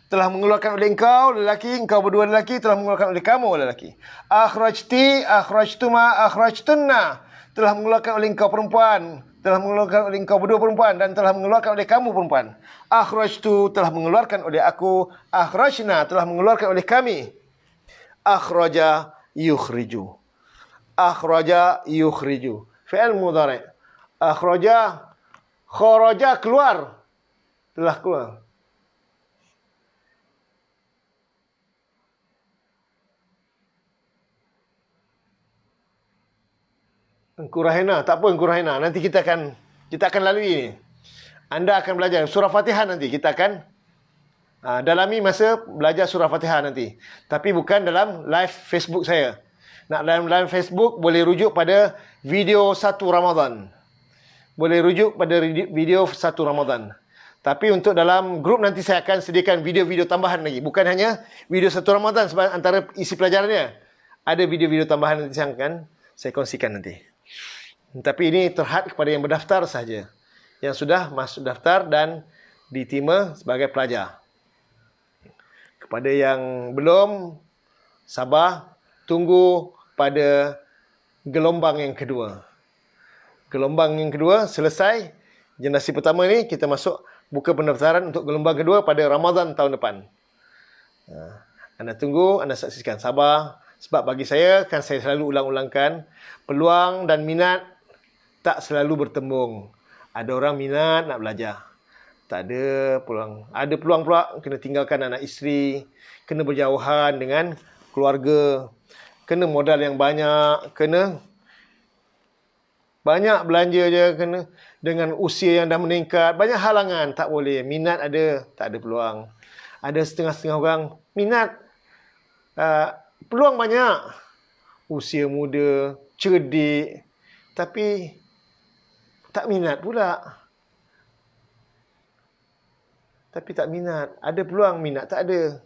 Telah mengeluarkan oleh engkau lelaki, engkau berdua lelaki, telah mengeluarkan oleh kamu lelaki. Akhrajti, akhrajtuma, akhrajtunna. Telah mengeluarkan oleh engkau perempuan, telah mengeluarkan oleh engkau berdua perempuan, dan telah mengeluarkan oleh kamu perempuan. Akhrajtu, telah mengeluarkan oleh aku. Akhrajna, telah mengeluarkan oleh kami. Akhraja, yukhriju. Akhraja, yukhriju. Fi'il mudhari'. Akhraja, kharaja, keluar. Telah keluar. Engku Rahina, tak apa Engku Rahina. Nanti kita akan lalui ni. Anda akan belajar surah Fatihah nanti. Kita akan dalami masa belajar surah Fatihah nanti. Tapi bukan dalam live Facebook saya. Nak dalam live Facebook boleh rujuk pada video 1 Ramadan. Boleh rujuk pada video 1 Ramadan. Tapi untuk dalam grup nanti saya akan sediakan video-video tambahan lagi. Bukan hanya video 1 Ramadan sebab antara isi pelajarannya. Ada video-video tambahan nanti yang akan saya kongsikan nanti. Tapi ini terhad kepada yang berdaftar saja. Yang sudah masuk daftar dan diterima sebagai pelajar. Kepada yang belum, sabar, tunggu pada gelombang yang kedua. Gelombang yang kedua selesai. Generasi pertama ni kita masuk buka pendaftaran untuk gelombang kedua pada Ramadan tahun depan. Anda tunggu, anda saksikan, sabar. Sebab bagi saya, kan saya selalu ulang-ulangkan, peluang dan minat tak selalu bertembung. Ada orang minat nak belajar. Tak ada peluang. Ada peluang pula kena tinggalkan anak isteri, kena berjauhan dengan keluarga, kena modal yang banyak, kena banyak belanja je, kena dengan usia yang dah meningkat, banyak halangan, tak boleh. Minat ada, tak ada peluang. Ada setengah-setengah orang minat, peluang banyak, usia muda, cerdik, tapi tak minat pula. Tapi tak minat. Ada peluang, minat tak ada.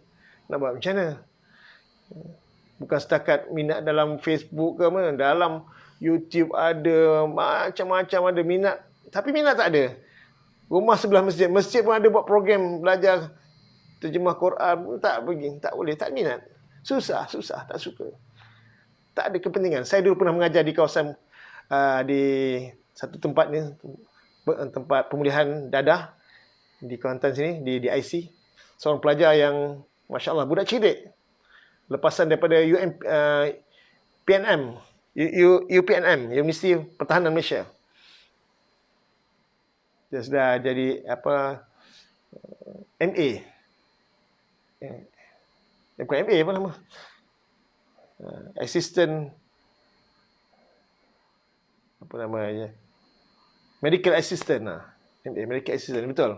Nak buat macam mana? Bukan setakat minat dalam Facebook ke mana, dalam YouTube ada, macam-macam ada minat. Tapi minat tak ada. Rumah sebelah masjid. Masjid pun ada buat program belajar terjemah Quran. Tak pergi, tak boleh, tak minat. Susah, tak suka. Tak ada kepentingan. Saya dulu pernah mengajar di kawasan, di satu tempat ni, tempat pemulihan dadah di Kelantan sini, di IC. Seorang pelajar yang, Masya Allah, budak cerdik. Lepasan daripada PNM, UPNM, Universiti Pertahanan Malaysia. Dia sudah jadi MA. Bukan MA, apa nama? Assistant, apa namanya? Medical Assistant. MA, Medical Assistant, betul.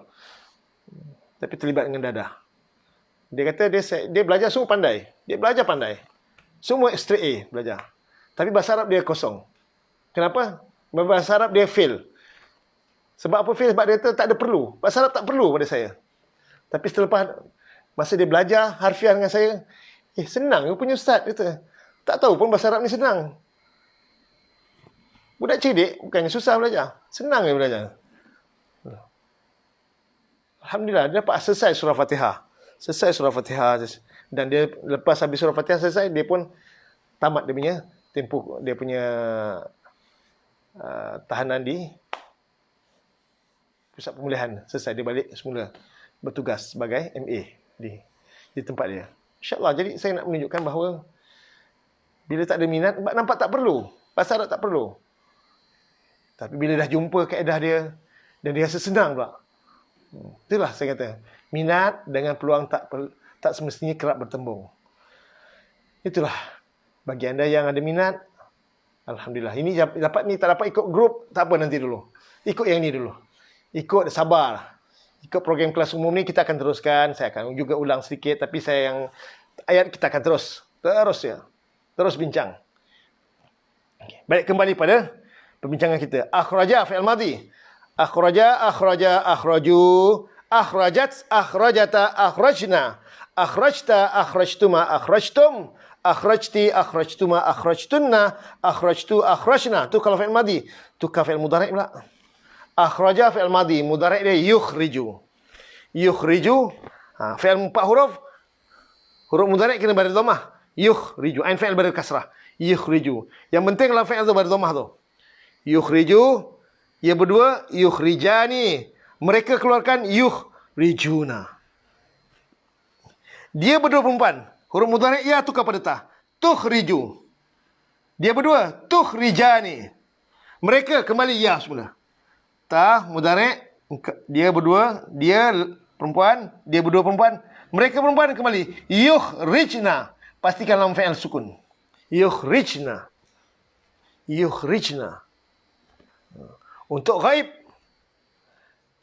Tapi terlibat dengan dadah. Dia kata dia belajar semua pandai. Dia belajar pandai. Semua straight A belajar. Tapi bahasa Arab dia kosong. Kenapa? Bahasa Arab dia fail. Sebab apa fail? Sebab dia tak ada perlu. Bahasa Arab tak perlu pada saya. Tapi selepas masa dia belajar harfiah dengan saya, senang ke punya ustaz, kata. Tak tahu pun bahasa Arab ni senang. Budak cerdik bukannya susah belajar. Senang dia belajar. Alhamdulillah, dia dapat selesai surah Fatihah. Selesai surah Fatihah. Dan dia lepas habis surah Fatihah selesai, dia pun tamat dia punya tempoh, dia punya tahanan di pusat pemulihan. Selesai, dia balik semula bertugas sebagai MA di tempat dia. InsyaAllah, jadi saya nak menunjukkan bahawa bila tak ada minat, nampak tak perlu. Bahasa Arab tak perlu. Tapi bila dah jumpa kaedah dia, dan dia rasa senang pula. Itulah saya kata. Minat dengan peluang tak semestinya kerap bertembung. Itulah. Bagi anda yang ada minat, Alhamdulillah. Ini dapat ni, tak dapat ikut grup, tak apa nanti dulu. Ikut yang ni dulu. Ikut, sabar. Ikut program kelas umum ni kita akan teruskan. Saya akan juga ulang sedikit. Tapi saya yang ayat kita akan terus ya. Terus bincang. Okay. Balik kembali pada perbincangan kita. Akhraja fi'il madhi. Akhraja, akhraju. Akhrajat, akhrajata, akhrajna. Akhrajta, akhrajtuma, akhrajtum. Akhrajti, akhrajtuma, akhrajtunna. Akhrajtu, akhrajna. Tu kalau fi'il madhi. Tu kalau fi'il mudhari' pula. Akhraja fi'il madhi. Mudhari' dia yukhriju. Yukhriju. Fi'il 4 huruf. Huruf mudhari' kena baris dhammah. Yukhriju. Ain fi'il baris kasrah. Yukhriju. Yang penting kalau fi'il tu baris dhammah tu. Yukhriju. Yang berdua, yukhrijani. Mereka keluarkan yukhrijuna. Dia berdua perempuan. Huruf mudhari' ya tukar pada ta. Tukhriju. Dia berdua, tukhrijani. Mereka kembali ya semula. Ta, mudhari', dia berdua, dia perempuan, dia berdua perempuan. Mereka perempuan kembali. Yukhrijna. Pastikan lam fi'il sukun. Yukhrijna. Yukhrijna. Untuk ghaib,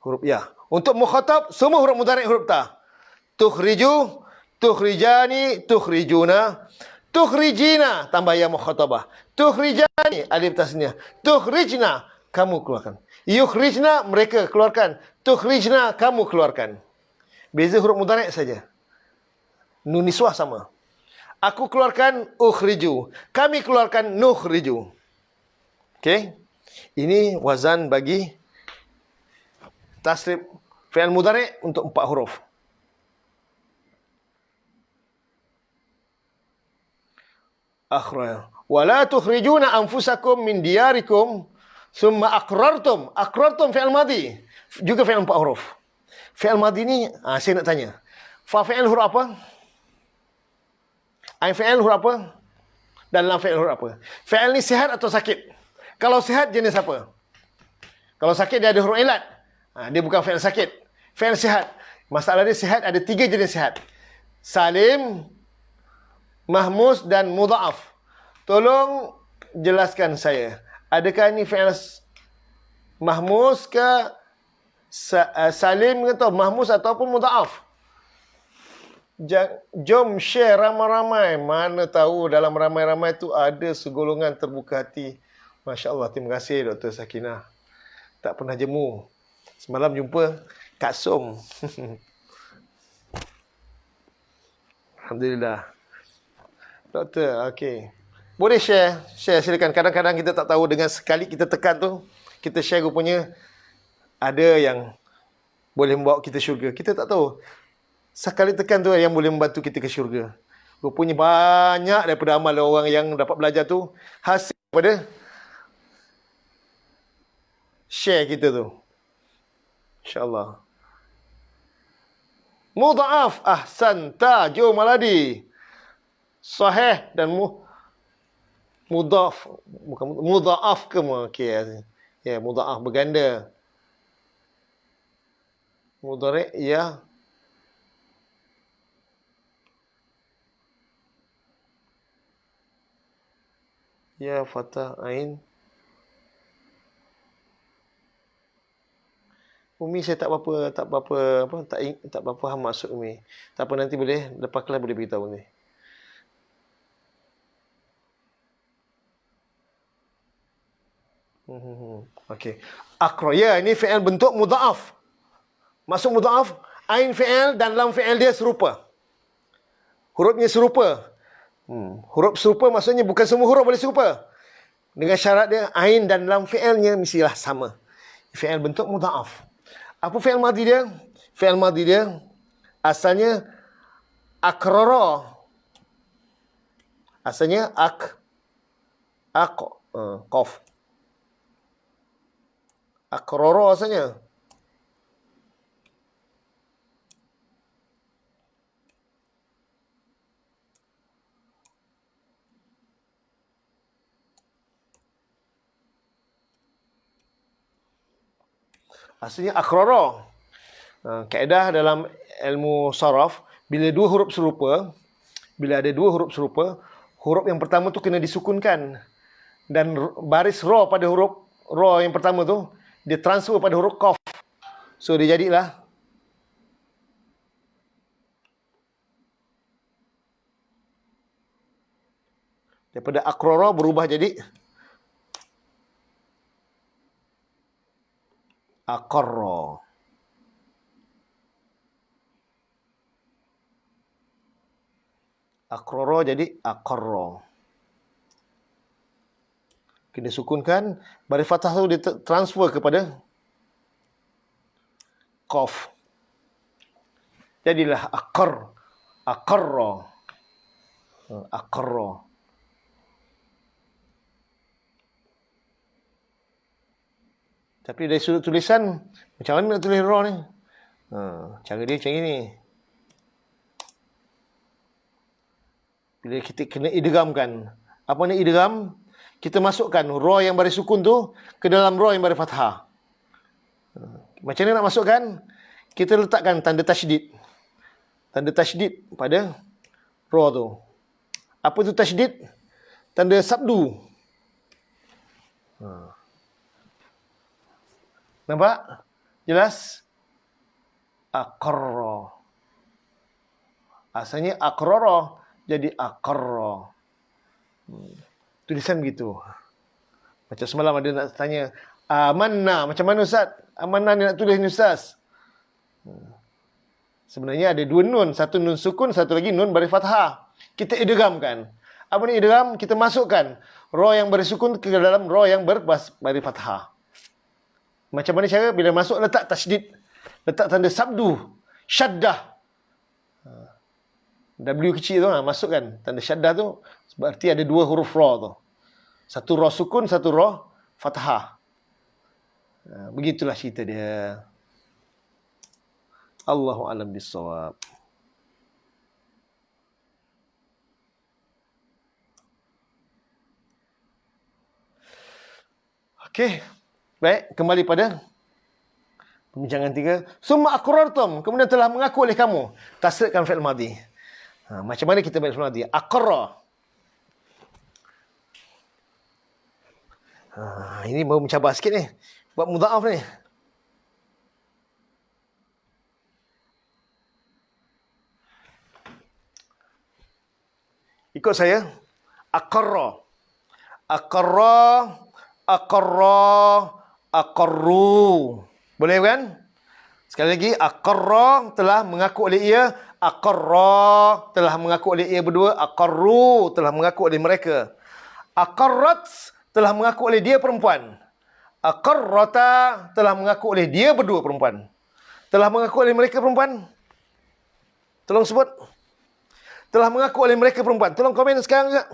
huruf ya. Untuk mukhatab, semua huruf mudhari' huruf ta. Tukhriju, tukhrijani, tukhrijuna. Tukhrijina, tambah ya mukhatabah. Tukhrijani, alif tasniyah. Tukhrijna, kamu keluarkan. Yukhrijna, mereka keluarkan. Tukhrijna, kamu keluarkan. Beza huruf mudhari' saja. Nun niswah sama. Aku keluarkan ukhriju. Kami keluarkan nukhriju. Okey? Ini wazan bagi tasrif fi'il mudhari' untuk 4 huruf. Akhra. Wala tukhrijuna anfusakum min diyarikum thumma aqrartum. Aqrartum fi'il madhi. Juga fi'il 4 huruf. Fi'il madhi ni, saya nak tanya. Fa fi'il huruf apa? Ain fi'il huruf apa? Dan lam fi'il huruf apa? Fi'il ni sihat atau sakit? Kalau sihat jenis apa? Kalau sakit dia ada huruf ilat. Dia bukan fi'il sakit. Fi'il sihat. Masalah dia sihat ada 3 jenis sihat. Salim, mahmus dan mudha'af. Tolong jelaskan saya. Adakah ini fi'il mahmus ke salim atau mahmus ataupun mudha'af? Jom share ramai-ramai. Mana tahu dalam ramai-ramai tu ada segolongan terbuka hati. Masya Allah, terima kasih Dr. Sakinah. Tak pernah jemu. Semalam jumpa Kak Som. Alhamdulillah. Doktor, okey. Boleh share. Share, silakan. Kadang-kadang kita tak tahu dengan sekali kita tekan tu, kita share rupanya ada yang boleh membawa kita syurga. Kita tak tahu. Sekali tekan tu yang boleh membantu kita ke syurga. Rupanya banyak daripada amal orang yang dapat belajar tu hasil daripada share kita tu. InsyaAllah. Mudha'af. Ahsanta. Jom Maladi. Sahih dan mudha'af. Bukan mudha'af ke? Okay. Ya, mudha'af berganda. Mudhari' ya. Ya fatah ain. Umi saya tak faham maksud Umi. Tak apa, nanti boleh lepas kelas boleh beritahu ni. Okey. Aqra. Ya, ini fi'il bentuk mudha'af. Maksud mudha'af, ain fi'il dan lam fi'il dia serupa. Hurufnya serupa. Huruf serupa maksudnya bukan semua huruf boleh serupa. Dengan syarat dia ain dan lam fi'ilnya mestilah sama. Fi'il bentuk mudha'af. Apa fi'il madhi dia? Fi'il madhi dia asalnya akrara. Asalnya qaf. Akrara asalnya. Asalnya akrara. Kaedah dalam ilmu saraf, bila ada dua huruf serupa, huruf yang pertama tu kena disukunkan. Dan baris ra pada huruf ra yang pertama tu, dia transfer pada huruf qaf. So, dia jadilah daripada akrara berubah jadi aqarra. Akrara jadi aqarra. Kena sukunkan, baris fathah tu dia transfer kepada qaf. Jadilah aqarra. Aqarra. Tapi dari sudut tulisan, macam mana nak tulis ra ni? Cara dia macam ini. Bila kita kena idghamkan. Apa ni idgham? Kita masukkan ra yang baris sukun tu ke dalam ra yang baris fathah. Macam mana nak masukkan? Kita letakkan tanda tasydid. Tanda tasydid pada ra tu. Apa tu tasydid? Tanda sabdu. Nampak? Jelas? Aqarra. Asalnya aqrara jadi aqarra. Tulisan begitu. Macam semalam ada nak tanya, amanna, macam mana Ustaz? Amanna ni nak tulis ni Ustaz? Sebenarnya ada dua nun. Satu nun sukun, satu lagi nun baris fathah. Kita idghamkan. Apa ni idgham? Kita masukkan ra yang baris sukun ke dalam ra yang baris fathah. Macam mana cara? Bila masuk letak tasydid. Letak tanda sabdu. Syaddah. W kecil tu masukkan. Tanda syaddah tu berarti ada dua huruf ra tu. Satu ra sukun, satu ra fathah. Begitulah cerita dia. Allahu a'lam bissawab. Okey. Baik, kembali pada pembincangan 3. Summa aqrartum, kemudian telah mengaku oleh kamu. Tasrifkan fi'il madhi. Macam mana kita baca fi'il madhi? Aqarra. Ini baru mencabar sikit ni. Buat mudha'af ni. Ikut saya. Aqarra. Aqarra. Aqarra. Aqarru. Boleh kan? Sekali lagi. Aqarra telah mengaku oleh ia. Aqarra telah mengaku oleh ia berdua. Aqarru telah mengaku oleh mereka. Aqarrat telah mengaku oleh dia perempuan. Aqarrata telah mengaku oleh dia berdua perempuan. Telah mengaku oleh mereka perempuan. Tolong sebut. Telah mengaku oleh mereka perempuan. Tolong komen sekarang juga.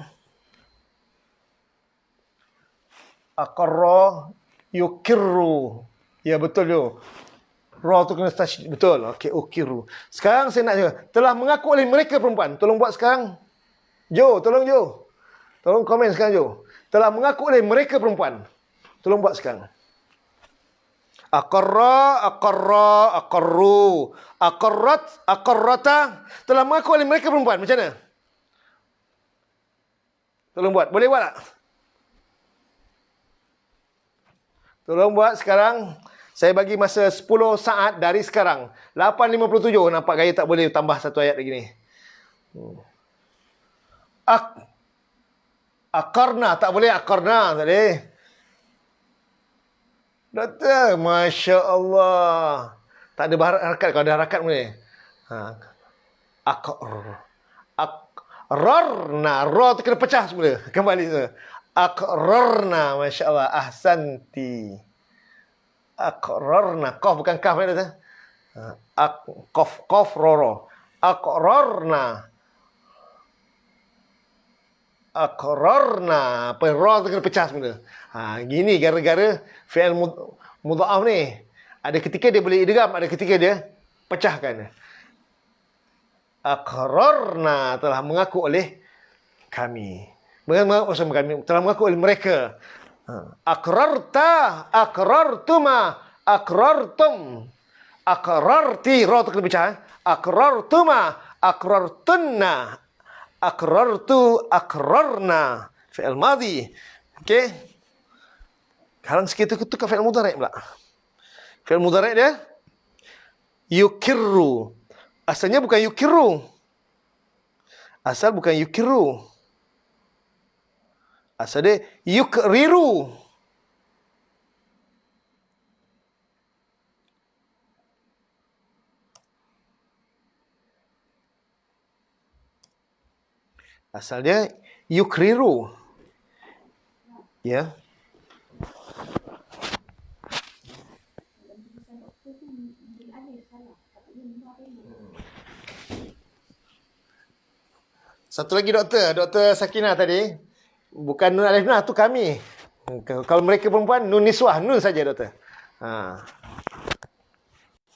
Aqarra yukirru. Ya, betul tu. Ra tu kena tasydid. Betul. Okey, ukirru. Sekarang saya nak juga. Telah mengaku oleh mereka perempuan. Tolong buat sekarang. Jo, tolong Jo. Tolong komen sekarang Jo. Telah mengaku oleh mereka perempuan. Tolong buat sekarang. Aqarra, aqarra, aqarru. Aqarrat, aqarrata. Telah mengaku oleh mereka perempuan. Macam mana? Tolong buat. Boleh buat tak? Tolong buat sekarang. Saya bagi masa 10 saat dari sekarang. 8.57. Nampak gaya tak boleh tambah satu ayat lagi ni. Aqarna. Tak boleh aqarna. Tak boleh. Doktor, Masya Allah. Tak ada harakat. Kalau ada harakat boleh. Akrarna. Ra tu kena pecah semula. Kembali semula. Akrarna. Masya Allah. Ahsanti. Akrarna. Qaf bukan kaf. Qaf roro. Akrarna. Akrarna. Apa ra tu kena pecah semula. Gini gara-gara fi'il mudha'af ni. Ada ketika dia boleh idgham, ada ketika dia pecahkan. Akrarna, telah mengaku oleh kami. Maksud kami, telah mengaku oleh mereka. Akrarta, akrartuma, akrartum. Akrarti, ra tu kena pecah. Akrartuma, akrartunna. Akrartu, akrarna. Fi'il madhi. Okey. Sekarang kita tukar fi'il mudhari' pula. Fi'il mudhari' dia yukirru. Asalnya bukan yukirru. Asal bukan yukirru. Asal dia yukriru. Asal dia yukriru. Ya. Satu lagi Doktor Sakinah tadi. Bukan nun alif nah, tu kami. Kalau mereka perempuan, nun niswah, nun saja Doktor.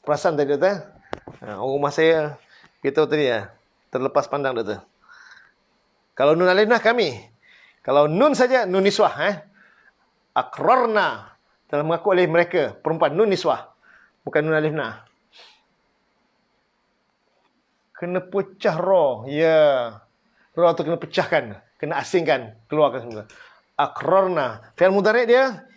Perasan tadi Doktor? Rumah saya, kita tadi ya, terlepas pandang Doktor. Kalau nun alif nah kami. Kalau nun saja, nun niswah. Akrarna. Telah mengaku oleh mereka, perempuan, nun niswah. Bukan nun alif nah. Kena pecah ra. Ya. Ra tu kena pecahkan, kena asingkan, keluarkan semula. Akrarna. Fi'il mudhari' dia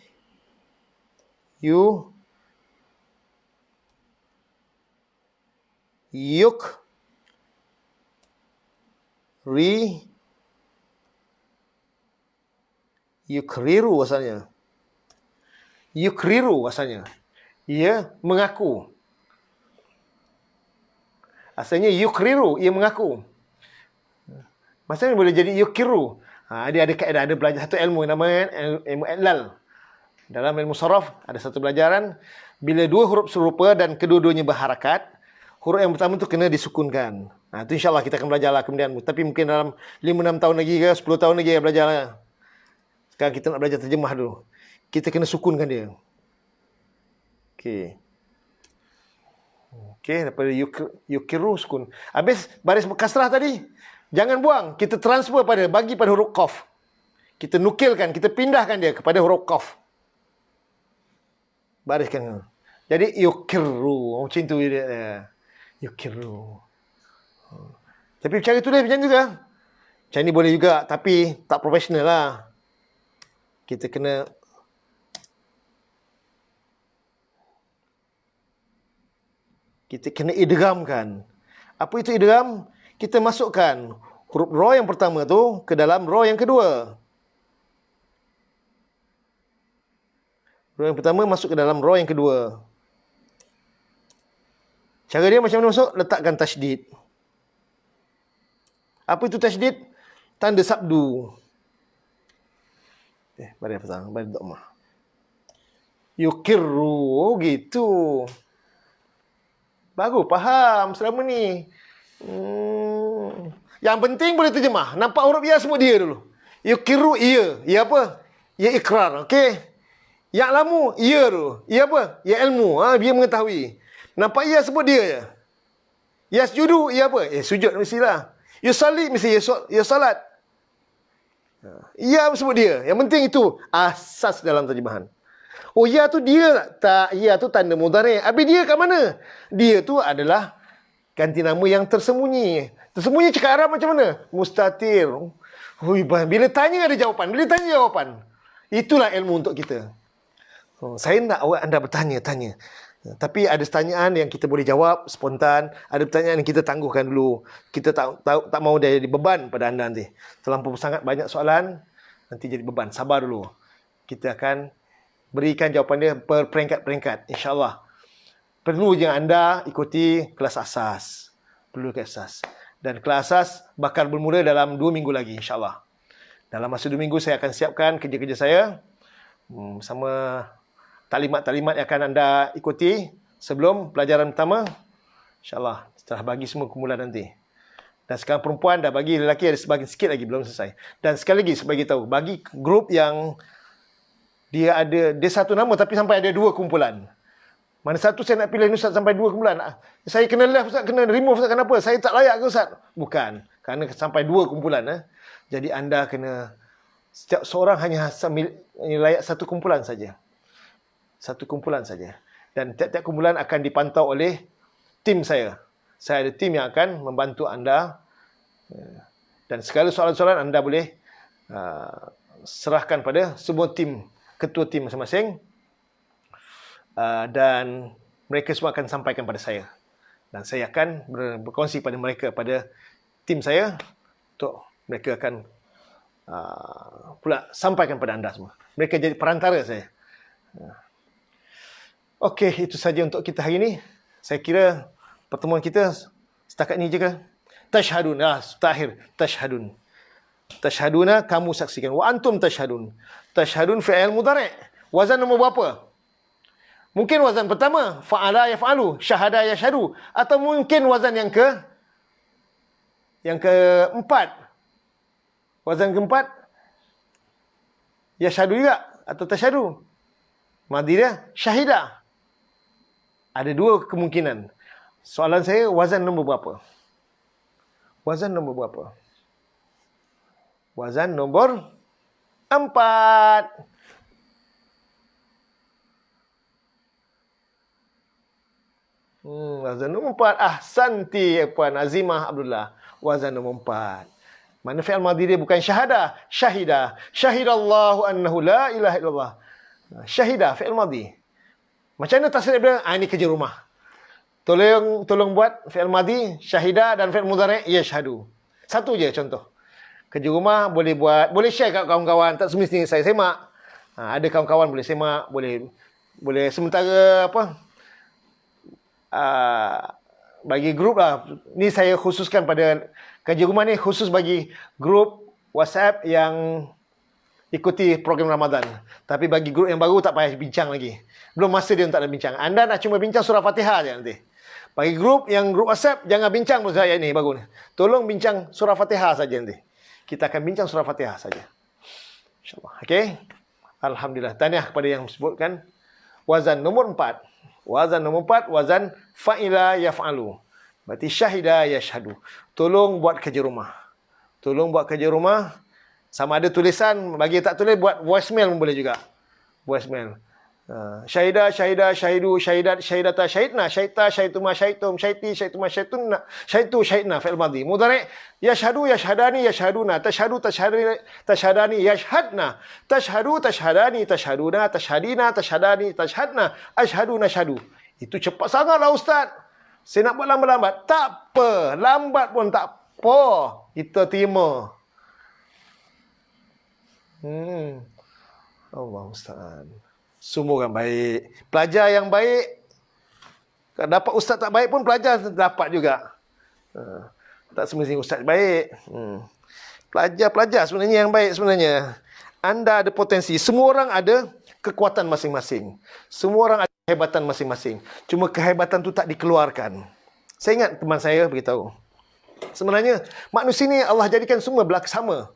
yukriru asalnya. Yukriru asalnya. Ia mengaku. Asalnya yukriru, ia mengaku. Maksudnya boleh jadi yukiru. Dia ada kaedah, ada belajar satu ilmu namanya ilmu i'lal. Dalam ilmu saraf ada satu pelajaran bila dua huruf serupa dan kedua-duanya berharakat, huruf yang pertama tu kena disukunkan. Itu insya-Allah kita akan belajarlah kemudian. Tapi mungkin dalam 5-6 tahun lagi ke 10 tahun lagi ya belajarlah. Sekarang kita nak belajar terjemah dulu. Kita kena sukunkan dia. Okey. Daripada yukiru sukun. Habis baris kasrah tadi. Jangan buang, kita transfer bagi pada huruf qaf. Kita nukilkan, kita pindahkan dia kepada huruf qaf. Bariskan. Jadi yukiru, macam tu dia. Yukiru. Tapi cara tulis macam juga. Macam ni boleh juga, tapi tak profesional lah. Kita kena idghamkan. Apa itu idgham? Kita masukkan huruf ra yang pertama tu ke dalam ra yang kedua. Ra yang pertama masuk ke dalam ra yang kedua. Cara dia macam mana masuk? Letakkan tasydid. Apa itu tasydid? Tanda sabdu. Bari apa? Bari dhammah. Yukirru, gitu. Baru faham selama ni. Yang penting boleh terjemah. Nampak huruf ya semua dia dulu. Yukiru, iya. Ya apa? Ya ikrar. Okey. Ya lamu, iya dulu. Ya apa? Ya ilmu. Dia mengetahui. Nampak ya sebut dia je. Ya sujudu, ya apa? Sujud mestilah. Ya salli, mesti ya salat. Ya sebut dia. Yang penting itu asas dalam terjemahan. Oh, ya tu dia tak? Ya tu tanda mudhari'. Habis dia kat mana? Dia tu adalah ganti nama yang tersembunyi. Tersembunyi cakap Arab macam mana? Mustatir. Bila tanya ada jawapan. Bila tanya jawapan. Itulah ilmu untuk kita. Saya nak anda bertanya. Tapi ada pertanyaan yang kita boleh jawab spontan. Ada pertanyaan yang kita tangguhkan dulu. Kita tak mau dia jadi beban pada anda nanti. Terlampau sangat banyak soalan. Nanti jadi beban. Sabar dulu. Kita akan berikan jawapan dia per peringkat-peringkat, insya-Allah. Perlu je anda ikuti kelas asas. Perlu kelas asas. Dan kelas asas bakal bermula dalam 2 minggu lagi, insya-Allah. Dalam masa 2 minggu saya akan siapkan kerja-kerja saya bersama taklimat-taklimat yang akan anda ikuti sebelum pelajaran pertama. InsyaAllah, setelah bagi semua kumpulan nanti. Dan sekarang perempuan dah bagi, lelaki ada sebagian sikit lagi, belum selesai. Dan sekali lagi, saya bagi tahu, bagi grup yang dia satu nama tapi sampai ada 2 kumpulan. Mana satu saya nak pilih Ustaz sampai 2 kumpulan. Saya kena left Ustaz, kena remove Ustaz, kenapa? Saya tak layak ke Ustaz? Bukan, kerana sampai 2 kumpulan. Jadi anda kena, setiap seorang hanya layak satu kumpulan saja. Satu kumpulan saja. Dan tiap-tiap kumpulan akan dipantau oleh tim saya. Saya ada tim yang akan membantu anda. Dan segala soalan-soalan anda boleh serahkan pada semua tim, ketua tim masing-masing. Dan mereka semua akan sampaikan pada saya. Dan saya akan berkongsi pada mereka, pada tim saya, untuk mereka akan pula sampaikan pada anda semua. Mereka jadi perantara saya. Okey, itu saja untuk kita hari ini. Saya kira pertemuan kita setakat ini je ke? Tashhadun. Terakhir. Tashhadun. Tashhaduna, kamu saksikan. Wa antum tashhadun. Tashhadun fi'il mudhari'. Wazan nombor berapa? Mungkin wazan pertama, fa'ala yaf'alu, syahada yashhadu. Atau mungkin wazan yang keempat. Wazan keempat, yashhadu juga. Atau tashhadu. Madi dia, syahidah. Ada 2 kemungkinan. Soalan saya, wazan nombor berapa? Wazan nombor berapa? Wazan nombor 4. Wazan nombor 4. Ahsanti, Puan Azimah Abdullah. Wazan nombor 4. Mana fi'il madhi dia bukan syahadah, syahidah. Syahidallahu annahu la ilaha illallah. Syahidah, fi'il madhi. Macam mana tasrif dia? Ini kerja rumah. Tolong buat fi'il madhi, syahidah dan fi'il mudhari' yashhadu. Satu je contoh. Kerja rumah boleh buat, boleh share kat kawan-kawan. Tak semestinya saya semak. Ada kawan-kawan boleh semak, boleh sementara bagi grup lah. Ni saya khususkan pada kerja rumah ni, khusus bagi grup WhatsApp yang ikuti program Ramadan. Tapi bagi grup yang baru tak payah bincang lagi. Belum masa dia untuk nak bincang. Anda nak cuma bincang surah Fatihah je nanti. Bagi grup WhatsApp, jangan bincang pun ayat ni baru ni. Tolong bincang surah Fatihah saja nanti. Kita akan bincang surah Fatihah saja. InsyaAllah. Okey. Alhamdulillah. Tahniah kepada yang sebutkan. Wazan nombor 4. Wazan nombor 4, wazan fa'ila yaf'alu. Berarti syahida yashhadu. Tolong buat kerja rumah. Tolong buat kerja rumah. Sama ada tulisan, bagi tak tulis, buat voicemail pun boleh juga. Voicemail. Syahidah, syahidah, syahidu, syahidat, syahidata, syahidna, syahidta, syahiduma, syahidtum, syahiti, syahiduma, syahidtunna, syahidu, syahidna, fi'il madhi. Mudhari', yashhadu, yashhadani, yashhaduna, tashhadu, tashhadani, yashhadna, tashhadu, tashhadani, tashhaduna, tashhadina, tashhadani, tashhadna, ashhadu, nashhadu. Itu cepat sangatlah Ustaz. Saya nak buat lambat-lambat. Tak apa. Lambat pun tak apa. Kita terima. Allah Ustaz. Semua orang baik. Pelajar yang baik, dapat ustaz tak baik pun pelajar dapat juga. Tak semestinya ustaz baik. Pelajar sebenarnya yang baik sebenarnya. Anda ada potensi. Semua orang ada kekuatan masing-masing. Semua orang ada kehebatan masing-masing. Cuma kehebatan tu tak dikeluarkan. Saya ingat teman saya beritahu. Sebenarnya manusia ni Allah jadikan semua sama.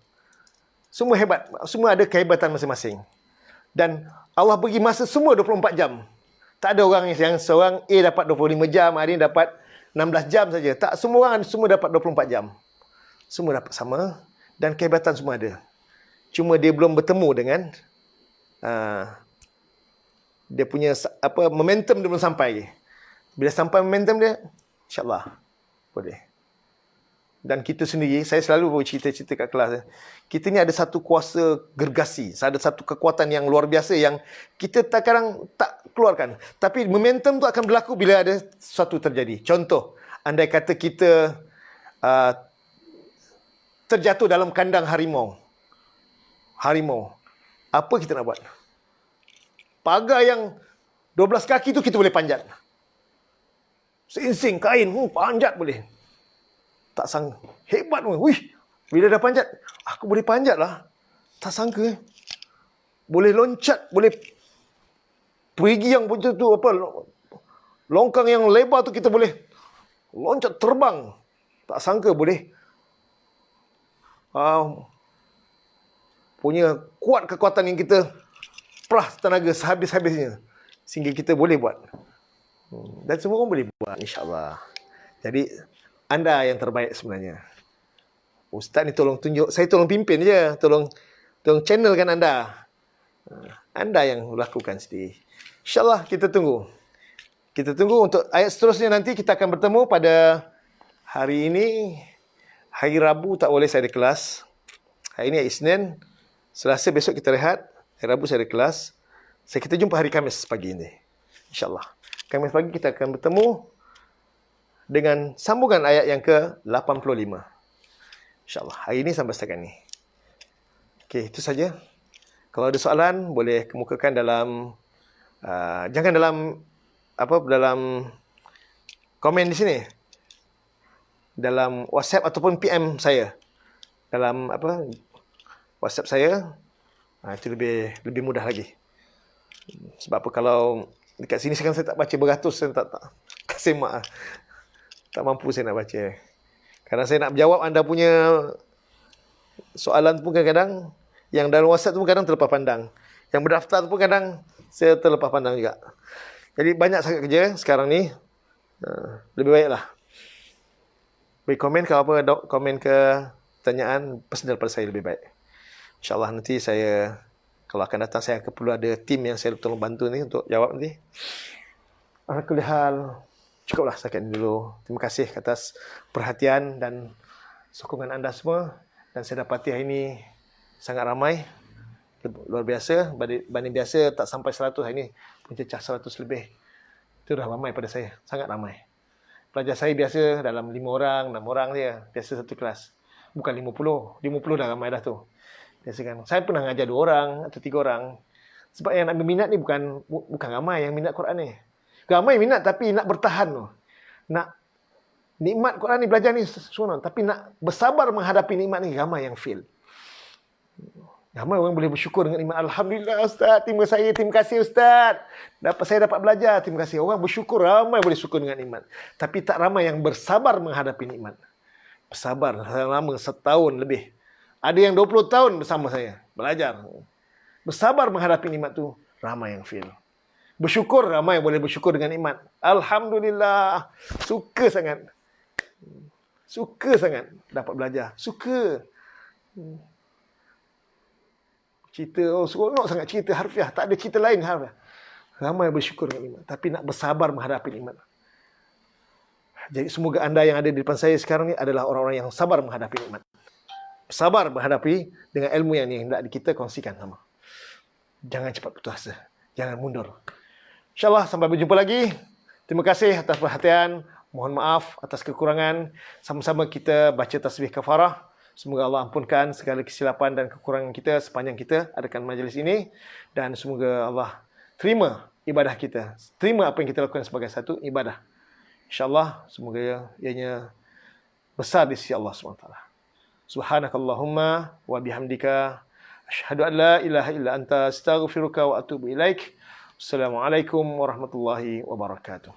Semua hebat. Semua ada kehebatan masing-masing. Dan Allah bagi masa semua 24 jam. Tak ada orang yang seorang A dapat 25 jam, hari ini dapat 16 jam saja. Tak, semua orang semua dapat 24 jam. Semua dapat sama dan kehebatan semua ada. Cuma dia belum bertemu dengan dia punya momentum dia belum sampai. Bila sampai momentum dia, insya-Allah boleh. Dan kita sendiri, saya selalu bercerita-cerita kat kelas, kita ni ada satu kuasa gergasi, ada satu kekuatan yang luar biasa yang kita kadang tak keluarkan. Tapi momentum tu akan berlaku bila ada sesuatu terjadi. Contoh, andai kata kita terjatuh dalam kandang harimau. Apa kita nak buat? Pagar yang 12 kaki tu kita boleh panjat. Seinsing kain, panjat boleh. Tak sangka. Hebat pun. Wih, bila dah panjat, aku boleh panjat lah. Tak sangka. Boleh loncat, boleh perigi yang betul tu apa, longkang yang lebar tu kita boleh loncat terbang. Tak sangka boleh. Punya kuat kekuatan yang kita perah tenaga sehabis-habisnya. Sehingga kita boleh buat. Dan semua orang boleh buat, insyaAllah. Jadi, anda yang terbaik sebenarnya. Ustaz ni tolong tunjuk, saya tolong pimpin je. Tolong channelkan anda. Anda yang lakukan sendiri. InsyaAllah kita tunggu. Kita tunggu untuk ayat seterusnya nanti kita akan bertemu pada hari ini. Hari Rabu tak boleh saya ada kelas. Hari ini hari Isnin. Selasa besok kita rehat. Hari Rabu saya ada kelas. Kita jumpa hari Khamis pagi ini. InsyaAllah. Khamis pagi kita akan bertemu dengan sambungan ayat yang ke-85. InsyaAllah. Hari ini sampai setakat ini. Okey, itu saja. Kalau ada soalan, boleh kemukakan dalam... jangan dalam komen di sini. Dalam WhatsApp ataupun PM saya. Dalam WhatsApp saya. Itu lebih mudah lagi. Sebab apa, kalau dekat sini sekarang saya tak baca beratus, saya tak kasih mak. Tak mampu saya nak baca. Kadang saya nak menjawab anda punya soalan pun kadang-kadang, yang dalam WhatsApp tu pun kadang terlepas pandang. Yang berdaftar tu pun kadang saya terlepas pandang juga. Jadi banyak sangat kerja sekarang ni. Lebih baiklah beri komen, kalau apa komen ke pertanyaan personal pada saya lebih baik. InsyaAllah nanti saya, kalau akan datang, saya akan perlu ada tim yang saya tolong bantu ni untuk jawab nanti. Alhamdulillah, cukuplah setakat ini dulu. Terima kasih atas perhatian dan sokongan anda semua. Dan saya dapati hari ini sangat ramai. Luar biasa. Banding biasa tak sampai 100, hari ini mencecah 100 lebih. Itu dah ramai pada saya. Sangat ramai. Pelajar saya biasa dalam 5 orang, 6 orang dia. Biasa satu kelas. Bukan 50. 50 dah ramai dah tu. Biasa kan. Saya pernah ngajar 2 orang atau 3 orang. Sebab yang nak berminat ni bukan ramai yang minat Quran ni. Ramai minat tapi nak bertahan tu. Nak nikmat Quran ni, belajar ni sunat. Tapi nak bersabar menghadapi nikmat ni, ramai yang fail. Ramai orang boleh bersyukur dengan nikmat. Alhamdulillah Ustaz, terima kasih Ustaz. Saya dapat belajar, terima kasih. Orang bersyukur, ramai boleh syukur dengan nikmat. Tapi tak ramai yang bersabar menghadapi nikmat. Bersabar lama, setahun lebih. Ada yang 20 tahun bersama saya, belajar. Bersabar menghadapi nikmat tu, ramai yang fail. Bersyukur, ramai boleh bersyukur dengan nikmat. Alhamdulillah, suka sangat. Suka sangat dapat belajar. Suka. Cerita, seronok sangat cerita harfiah. Tak ada cerita lain harfiah. Ramai bersyukur dengan nikmat. Tapi nak bersabar menghadapi nikmat. Jadi semoga anda yang ada di depan saya sekarang ni adalah orang-orang yang sabar menghadapi nikmat. Sabar menghadapi dengan ilmu yang hendak kita kongsikan sama. Jangan cepat putus asa. Jangan mundur. InsyaAllah sampai berjumpa lagi. Terima kasih atas perhatian. Mohon maaf atas kekurangan. Sama-sama kita baca tasbih kafarah. Semoga Allah ampunkan segala kesilapan dan kekurangan kita sepanjang kita adakan majlis ini. Dan semoga Allah terima ibadah kita. Terima apa yang kita lakukan sebagai satu ibadah. InsyaAllah semoga ianya besar di sisi Allah SWT. Subhanakallahumma wa bihamdika. Asyhadu an la ilaha illa anta astaghfiruka wa atubu ilaik. Assalamualaikum warahmatullahi wabarakatuh.